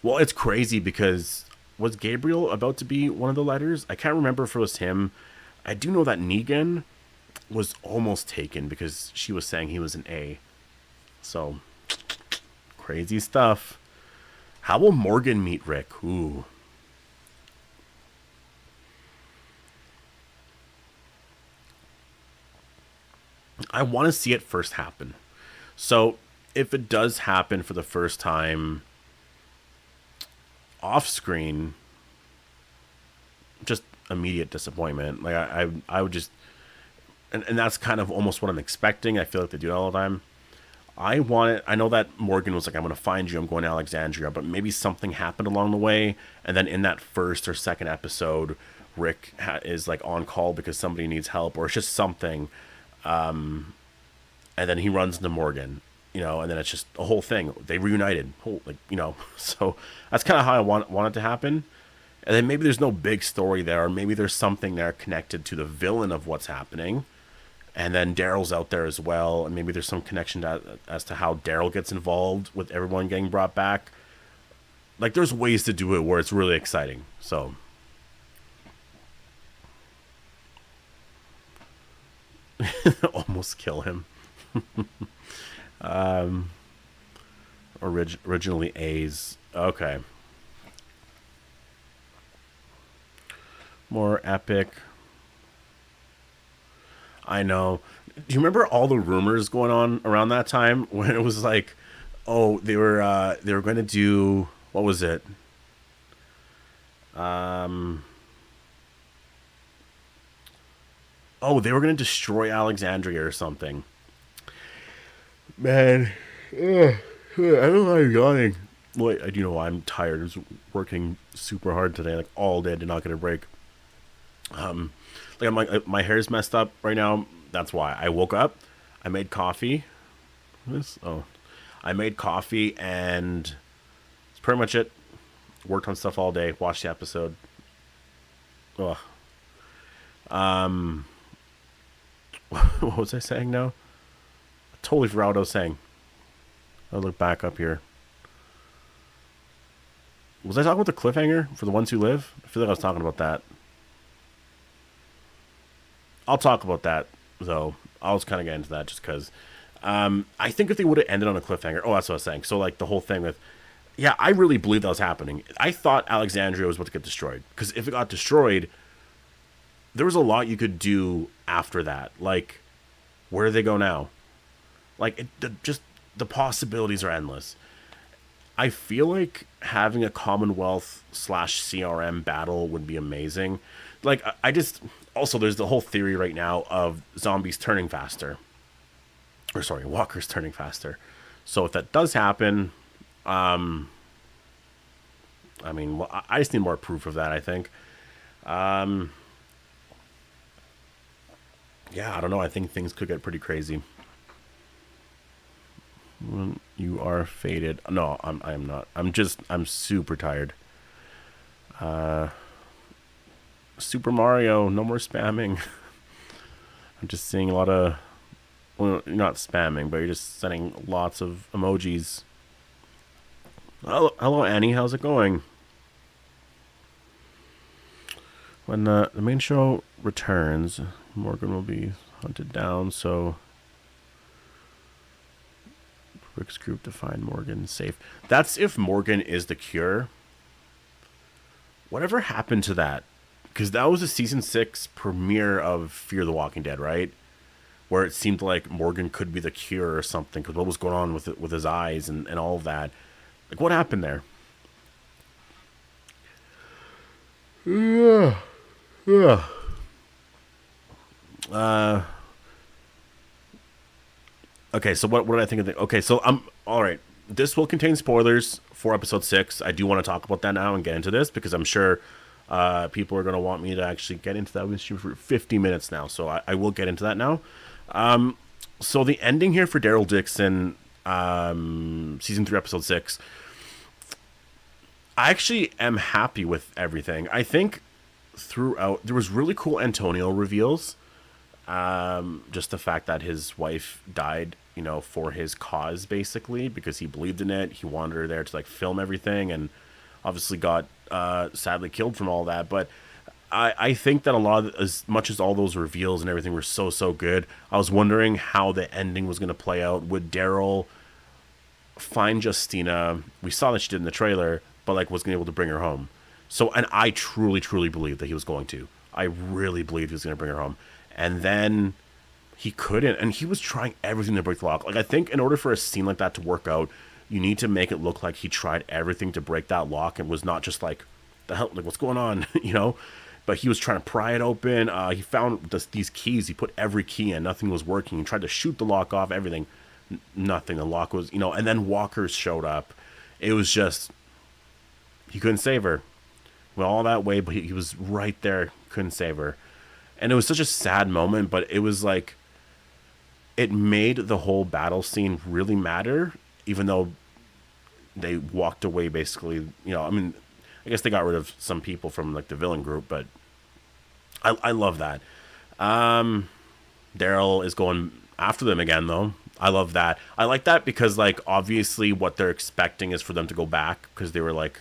A: Well, it's crazy because was Gabriel about to be one of the letters? I can't remember if it was him. I do know that Negan was almost taken because she was saying he was an A. So, crazy stuff. How will Morgan meet Rick? Ooh. I want to see it first happen. So, if it does happen for the first time off screen, just immediate disappointment. Like, I would just, and that's kind of almost what I'm expecting. I feel like they do it all the time. I know that Morgan was like, I'm going to find you, I'm going to Alexandria, but maybe something happened along the way, and then in that first or second episode, Rick is like on call because somebody needs help, or it's just something, and then he runs into Morgan, and then it's just a whole thing. They reunited, so that's kind of how I want it to happen. And then maybe there's no big story there, or maybe there's something there connected to the villain of what's happening. And then Daryl's out there as well, and maybe there's some connection as to how Daryl gets involved with everyone getting brought back. Like, there's ways to do it where it's really exciting. So, almost kill him. Originally A's. Okay. More epic. I know. Do you remember all the rumors going on around that time when it was like, oh, they were going to do, what was it? Oh, they were going to destroy Alexandria or something. Man, I don't know why I'm yawning. Wait, I do know why I'm tired. I was working super hard today, like all day. I did not get a break. Like, I'm like, my hair's messed up right now. That's why. I woke up, I made coffee. I made coffee, and that's pretty much it. Worked on stuff all day. Watched the episode. Ugh. What was I saying now? totally forgot what I was saying. I'll look back up here. Was I talking about the cliffhanger for the ones who live? I feel like I was talking about that. I'll talk about that, though. I'll just kind of get into that just because. I think if they would have ended on a cliffhanger. Oh, that's what I was saying. So, like, the whole thing with. Yeah, I really believe that was happening. I thought Alexandria was about to get destroyed. Because if it got destroyed, there was a lot you could do after that. Like, where do they go now? Like, just the possibilities are endless. I feel like having a Commonwealth / CRM battle would be amazing. Like, I just... Also, there's the whole theory right now of zombies turning faster. Or, sorry, walkers turning faster. So if that does happen... I mean, well, I just need more proof of that, I think. Yeah, I don't know. I think things could get pretty crazy. You are faded. No, I am not. I'm super tired. Super Mario, no more spamming. I'm just seeing a lot of... Well, you're not spamming, but you're just sending lots of emojis. Hello, Annie. How's it going? When the main show returns, Morgan will be hunted down, so Rick's group to find Morgan safe. That's if Morgan is the cure. Whatever happened to that? Because that was the season 6 premiere of Fear the Walking Dead, right? Where it seemed like Morgan could be the cure or something, because what was going on with his eyes and all of that. Like, what happened there? Yeah. Okay, so what did I think of the... Okay, so all right. This will contain spoilers for episode 6. I do want to talk about that now and get into this, because I'm sure people are going to want me to actually get into that. We've been streaming for 50 minutes now, so I will get into that now. So the ending here for Daryl Dixon, season 3, episode 6... I actually am happy with everything. I think throughout there was really cool Antonio reveals. Just the fact that his wife died, for his cause, basically, because he believed in it. He wanted her there to like film everything, and obviously got sadly killed from all that. But I think that a lot of, as much as all those reveals and everything were so good, I was wondering how the ending was going to play out. Would Daryl find Justina? We saw that she did in the trailer, but like wasn't able to bring her home. So, and I truly believed that he was going to. I really believed he was going to bring her home. And then he couldn't, and he was trying everything to break the lock. Like, I think in order for a scene like that to work out, you need to make it look like he tried everything to break that lock and was not just like, the hell, like, what's going on, But he was trying to pry it open. He found these keys. He put every key in. Nothing was working. He tried to shoot the lock off, everything. Nothing. The lock was, and then walkers showed up. It was just... He couldn't save her. Went all that way, but he was right there. Couldn't save her. And it was such a sad moment, but it was like... It made the whole battle scene really matter, even though they walked away basically, I mean, I guess they got rid of some people from like the villain group, but I love that. Daryl is going after them again, though. I love that. I like that because, like, obviously what they're expecting is for them to go back because they were like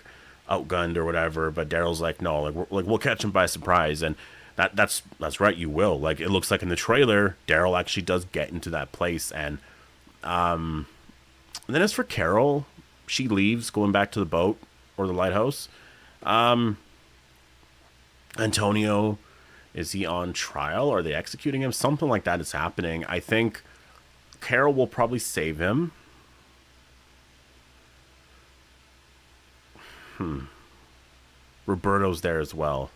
A: outgunned or whatever, but Daryl's like, no, like we'll catch him by surprise. And that's right, you will. Like, it looks like in the trailer Daryl actually does get into that place. And then as for Carol, she leaves, going back to the boat or the lighthouse. Antonio, is he on trial? Are they executing him? Something like that is happening. I think Carol will probably save him. Roberto's there as well.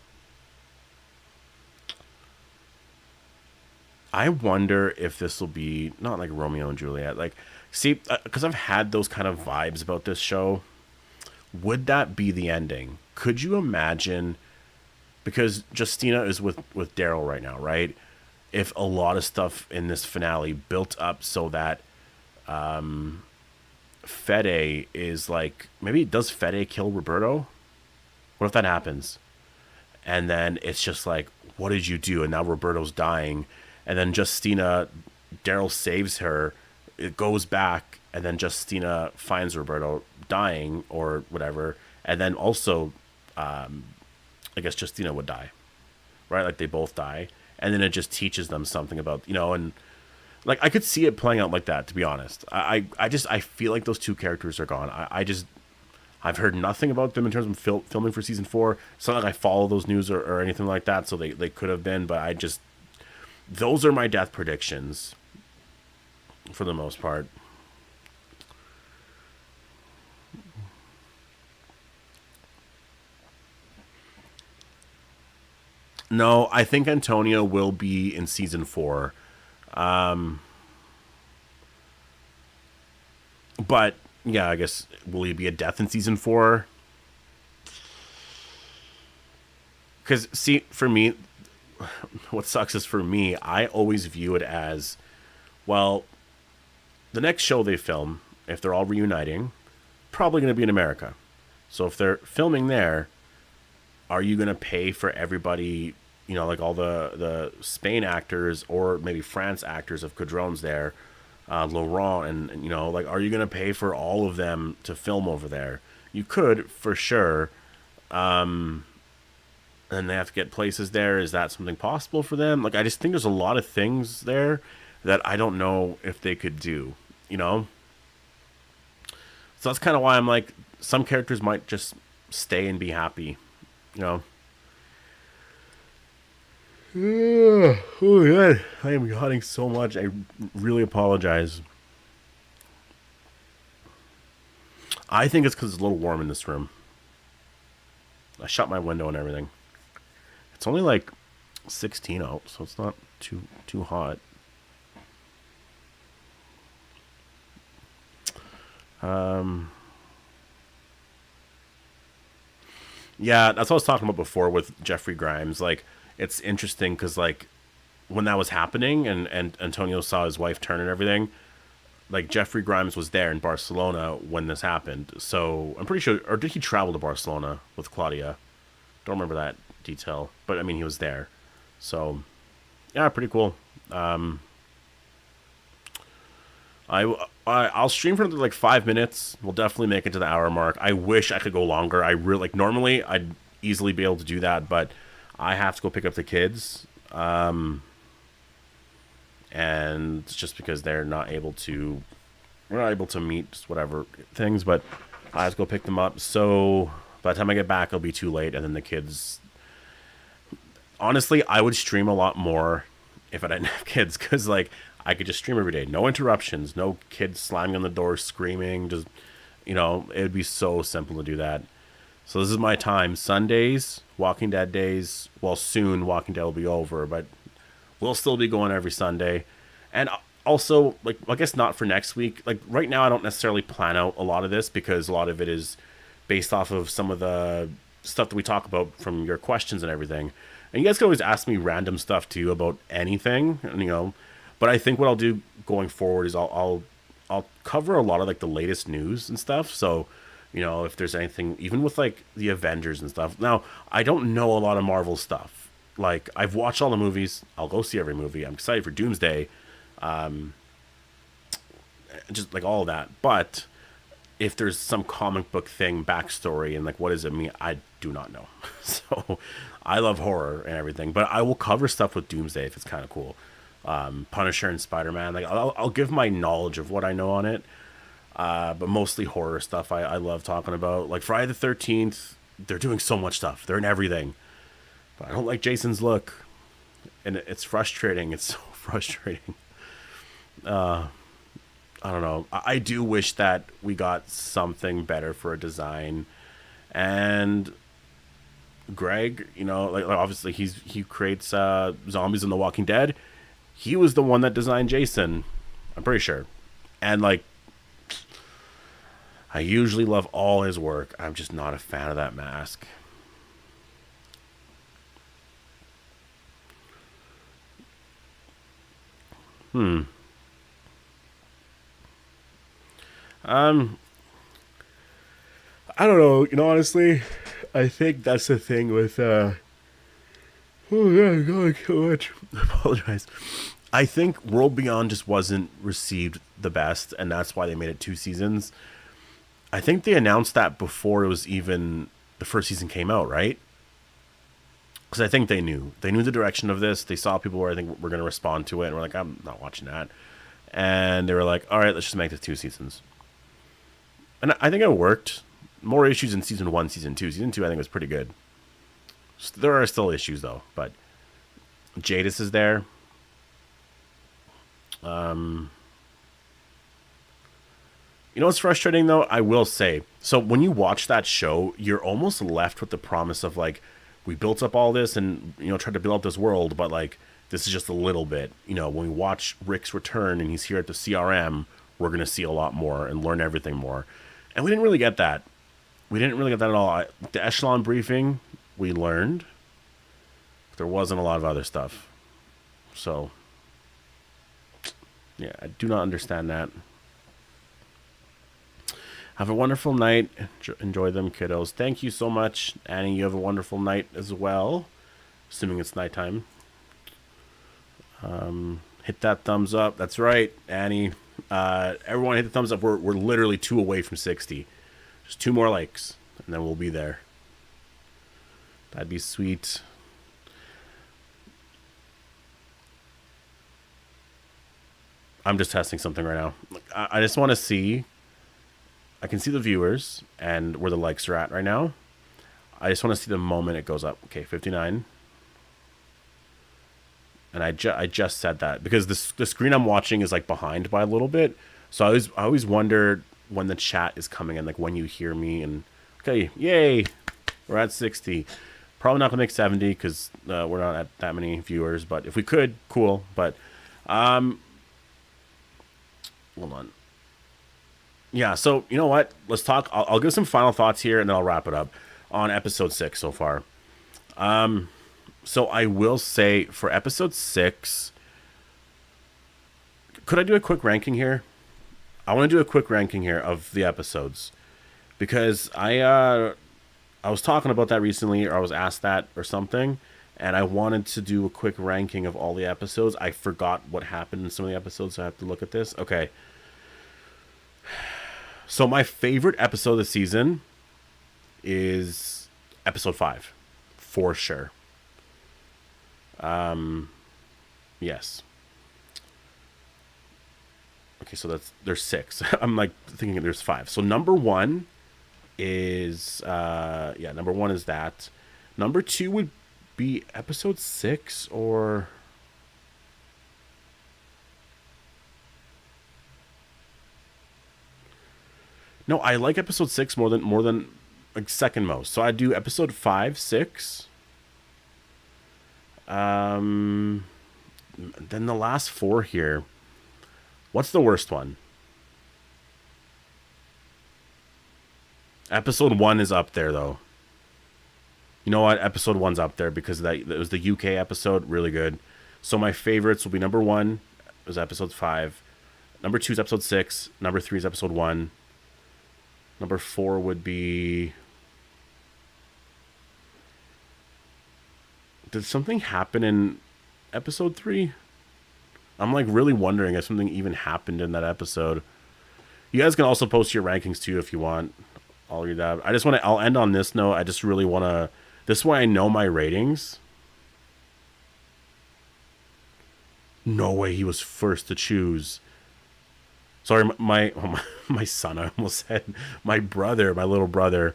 A: I wonder if this will be not like Romeo and Juliet. Like, see, because I've had those kind of vibes about this show. Would that be the ending? Could you imagine? Because Justina is with Daryl right now, right? If a lot of stuff in this finale built up so that Fede is like, maybe does Fede kill Roberto? What if that happens? And then it's just like, what did you do? And now Roberto's dying. And then Justina, Daryl saves her, it goes back, and then Justina finds Roberto dying or whatever, and then also, I guess Justina would die, right? Like they both die, and then it just teaches them something about, and like I could see it playing out like that. To be honest, I feel like those two characters are gone. I've heard nothing about them in terms of filming for season 4. It's not like I follow those news or anything like that, so they could have been, but those are my death predictions for the most part. No, I think Antonio will be in season 4. But yeah, I guess will he be a death in season 4? Because see, for me, what sucks is for me, I always view it as, well, the next show they film, if they're all reuniting, probably going to be in America. So if they're filming there, are you going to pay for everybody, like all the Spain actors or maybe France actors of Cadron's there, Laurent, and like, are you going to pay for all of them to film over there? You could, for sure. And they have to get places there. Is that something possible for them? Like, I just think there's a lot of things there that I don't know if they could do, So that's kind of why I'm like, some characters might just stay and be happy, Oh, God. I am yawning so much. I really apologize. I think it's because it's a little warm in this room. I shut my window and everything. It's only like 16 out, so it's not too hot. Yeah, that's what I was talking about before with Jeffrey Grimes. Like, it's interesting because, like, when that was happening and Antonio saw his wife turn and everything, like, Jeffrey Grimes was there in Barcelona when this happened. So I'm pretty sure, or did he travel to Barcelona with Claudia? Don't remember that detail, but I mean, he was there. So yeah, pretty cool. I'll stream for like 5 minutes. We'll definitely make it to the hour mark. I wish I could go longer. I really, like, normally I'd easily be able to do that, but I have to go pick up the kids. And it's just because we're not able to meet just whatever things, but I have to go pick them up. So by the time I get back, it'll be too late. And then the kids, honestly, I would stream a lot more if I didn't have kids, because like I could just stream every day, no interruptions, no kids slamming on the door screaming, just it would be so simple to do that. So this is my time. Sundays, Walking Dead days. Well, soon Walking Dead will be over, but we'll still be going every Sunday. And also, like, I guess not for next week. Like, right now I don't necessarily plan out a lot of this because a lot of it is based off of some of the stuff that we talk about from your questions and everything. And you guys can always ask me random stuff too about anything, but I think what I'll do going forward is I'll cover a lot of like the latest news and stuff. So, if there's anything, even with like the Avengers and stuff. Now, I don't know a lot of Marvel stuff. Like, I've watched all the movies. I'll go see every movie. I'm excited for Doomsday. Just like all of that. But if there's some comic book thing, backstory, and like what does it mean, I do not know. So I love horror and everything, but I will cover stuff with Doomsday if it's kind of cool. Punisher and Spider-Man. Like, I'll give my knowledge of what I know on it. But mostly horror stuff I love talking about. Like Friday the 13th, they're doing so much stuff. They're in everything. But I don't like Jason's look. And it's frustrating. It's so frustrating. I don't know. I do wish that we got something better for a design. And Greg, like obviously he creates zombies in The Walking Dead. He was the one that designed Jason, I'm pretty sure. And like, I usually love all his work. I'm just not a fan of that mask. Um, I don't know. Honestly, I think that's the thing with oh yeah, God, so much. I apologize. I think World Beyond just wasn't received the best, and that's why they made it 2 seasons. I think they announced that before it was even the first season came out, right? Because I think they knew the direction of this. They saw people where I think we're going to respond to it, and we're like, I'm not watching that. And they were like, all right, let's just make this 2 seasons. And I think it worked. More issues in season 1, season 2. Season 2, I think, was pretty good. There are still issues, though. But Jadis is there. You know what's frustrating, though? I will say. So when you watch that show, you're almost left with the promise of, like, we built up all this and, tried to build up this world, but, like, this is just a little bit. When we watch Rick's return and he's here at the CRM, we're going to see a lot more and learn everything more. And we didn't really get that. We didn't really get that at all. The Echelon briefing, we learned. There wasn't a lot of other stuff. So, yeah, I do not understand that. Have a wonderful night. Enjoy them, kiddos. Thank you so much, Annie. You have a wonderful night as well. Assuming it's nighttime. Hit that thumbs up. That's right, Annie. Everyone hit the thumbs up. We're literally 2 away from 60. Just 2 more likes, and then we'll be there. That'd be sweet. I'm just testing something right now. I just want to see. I can see the viewers and where the likes are at right now. I just want to see the moment it goes up. Okay, 59. And I just said that because the screen I'm watching is like behind by a little bit. So I always wonder when the chat is coming in, like when you hear me and okay, yay, we're at 60. Probably not gonna make 70 because we're not at that many viewers. But if we could, cool. But hold on. Yeah, so you know what? Let's talk. I'll give some final thoughts here, and then I'll wrap it up on episode 6 so far. So I will say for episode 6, could I do a quick ranking here? I want to do a quick ranking here of the episodes because I was talking about that recently, or I was asked that or something, and I wanted to do a quick ranking of all the episodes. I forgot what happened in some of the episodes, so I have to look at this. Okay. So my favorite episode of the season is episode 5, for sure. Yes. Okay, so there's 6. I'm like thinking there's 5. So number 1 is number 1 is that. Number 2 would be episode 6 or no, I like episode 6 more than like second most. So I do episode 5, 6. Then the last 4 here. What's the worst one? Episode 1 is up there though. You know what? Episode 1's up there because that was the UK episode, really good. So my favorites will be number 1 is episode 5. Number 2 is episode 6. Number 3 is episode 1. Number 4 would be... Did something happen in episode 3? I'm like really wondering if something even happened in that episode. You guys can also post your rankings too if you want. I'll read that. I'll end on this note. I just really want to... This way I know my ratings. No way he was first to choose. Sorry, my son, I almost said. My little brother.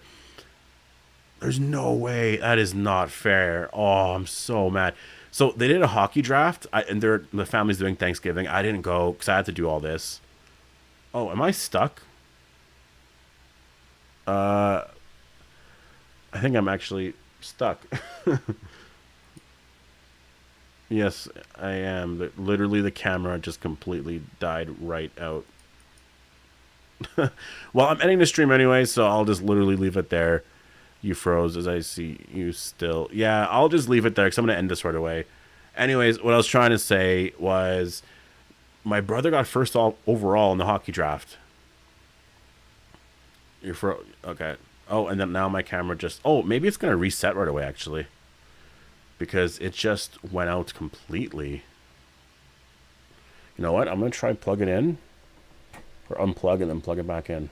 A: There's no way. That is not fair. Oh, I'm so mad. So they did a hockey draft, and the family's doing Thanksgiving. I didn't go because I had to do all this. Oh, am I stuck? I think I'm actually stuck. Yes, I am. Literally, the camera just completely died right out. Well, I'm ending the stream anyway, so I'll just literally leave it there. You froze as I see you still. Yeah, I'll just leave it there because I'm going to end this right away. Anyways, what I was trying to say was my brother got first overall in the hockey draft. You're okay. Oh, and then now my camera just... Oh, maybe it's going to reset right away, actually. Because it just went out completely. You know what? I'm going to try and plug it in. Or unplug and then plug it back in.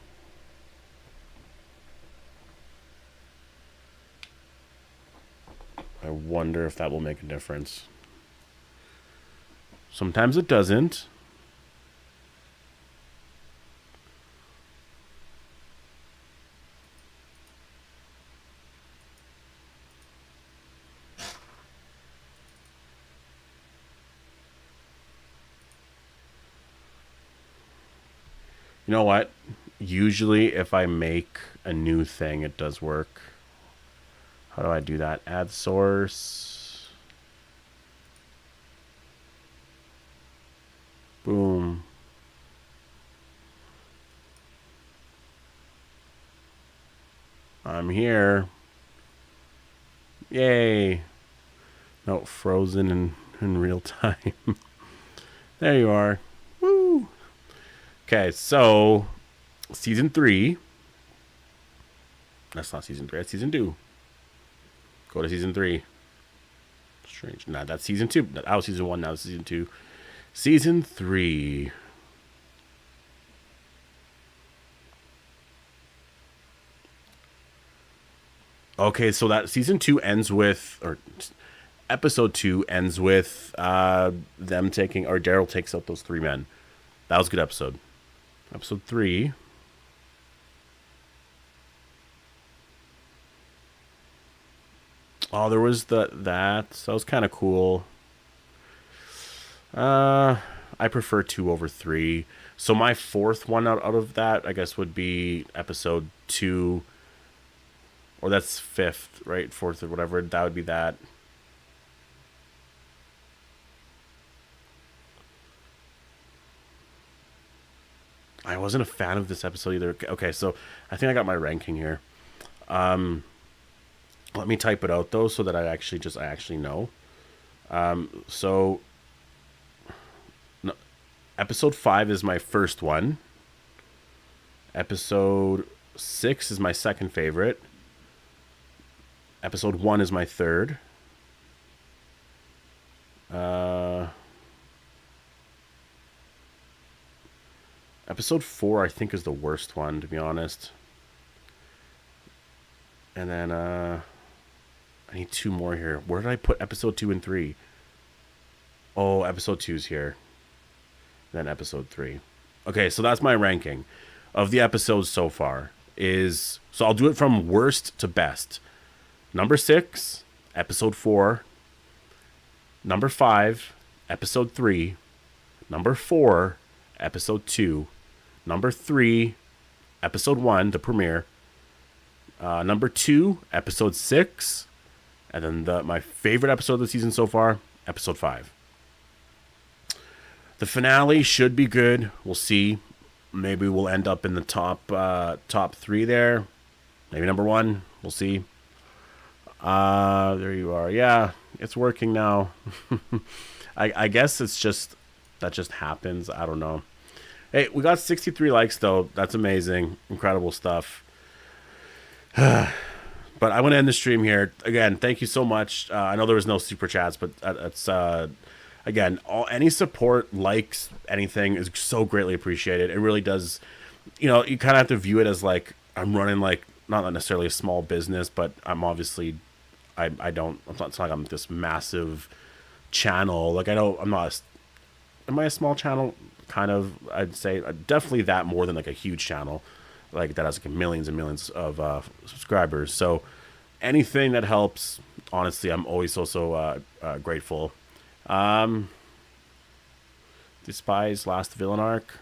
A: I wonder if that will make a difference. Sometimes it doesn't. You know what? Usually if I make a new thing, it does work. How do I do that? Add source. Boom. I'm here. Yay. No, frozen in real time. There you are. Woo. Okay, so season 3. That's not season 3. That's season 2. Go to season 3. Strange. Nah, that's season 2. That was season 1. Now it's season 2. Season 3. Okay, so that season 2 ends with, or episode 2 ends with them taking, or Daryl takes out those 3 men. That was a good episode. Episode 3. Oh, there was that was kind of cool. I prefer 2 over 3. So my 4th one out of that, I guess, would be episode 2. Or that's 5th, right? 4th or whatever. That would be that. I wasn't a fan of this episode either. Okay, so I think I got my ranking here. Let me type it out though, so that I actually know. So no, episode 5 is my first one. Episode 6 is my second favorite. Episode 1 is my third. Episode 4, I think, is the worst one, to be honest. And then, I need 2 more here. Where did I put episode 2 and 3? Oh, episode 2's here. Then episode 3. Okay, so that's my ranking of the episodes so far. So I'll do it from worst to best. Number 6, episode 4. Number 5, episode 3. Number 4, episode 2. Number 3, episode 1, the premiere. Number 2, episode 6. And then my favorite episode of the season so far, episode 5. The finale should be good. We'll see. Maybe we'll end up in the top 3 there. Maybe number 1. We'll see. There you are. Yeah, it's working now. I guess it's just, that just happens. I don't know. Hey, we got 63 likes though. That's amazing. Incredible stuff. But I want to end the stream here. Again, thank you so much. I know there was no super chats, but it's again, any support, likes, anything is so greatly appreciated. It really does. You know, you kind of have to view it as like I'm running like not necessarily a small business, but I'm obviously it's not like I'm this massive channel. Like I know I'm not. Am I a small channel? Kind of. I'd say definitely that more than like a huge channel, like that has like millions and millions of subscribers. So anything that helps, honestly, I'm always so grateful. Despise last villain arc.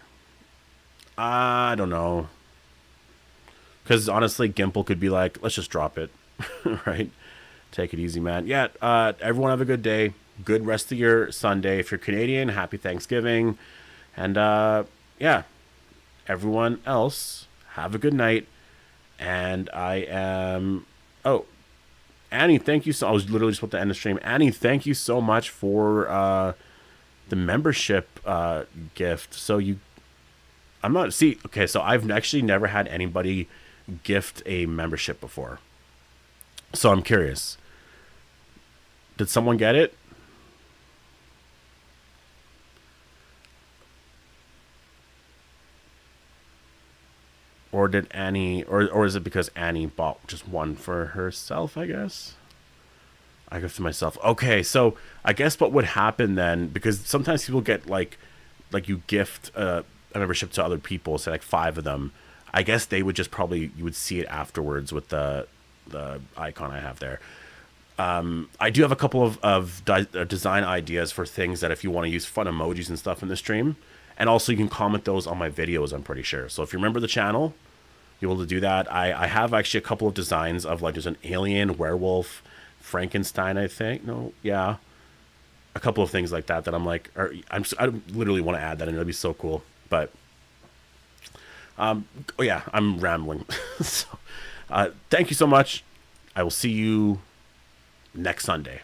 A: I don't know. Because honestly, Gimple could be like, let's just drop it. Right? Take it easy, man. Yeah, everyone have a good day. Good rest of your Sunday. If you're Canadian, happy Thanksgiving. And yeah, everyone else, have a good night. And I am... Oh, Annie, thank you so... I was literally just about to end the stream. Annie, thank you so much for the membership gift. So you... I'm not... See, okay, so I've actually never had anybody gift a membership before. So I'm curious. Did someone get it? Or did Annie, or is it because Annie bought just one for herself, I guess? I give to myself. Okay, so I guess what would happen then, because sometimes people get like you gift a membership to other people, say like 5 of them. I guess they would just probably, you would see it afterwards with the icon I have there. I do have a couple of design ideas for things that if you want to use fun emojis and stuff in the stream. And also you can comment those on my videos, I'm pretty sure. So if you remember the channel, you're able to do that. I have actually a couple of designs of like there's an alien, werewolf, Frankenstein, I think. No, yeah. A couple of things like that that I'm like, I literally want to add that in. It'd be so cool. But, oh yeah, I'm rambling. So, thank you so much. I will see you next Sunday.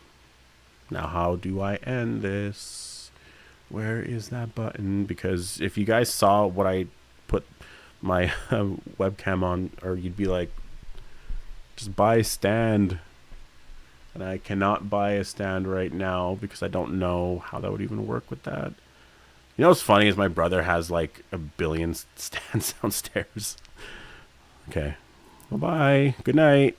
A: Now, how do I end this? Where is that button? Because if you guys saw what I put my webcam on, or you'd be like, just buy a stand. And I cannot buy a stand right now because I don't know how that would even work with that. You know what's funny is my brother has like a billion stands downstairs. Okay. Bye-bye. Good night.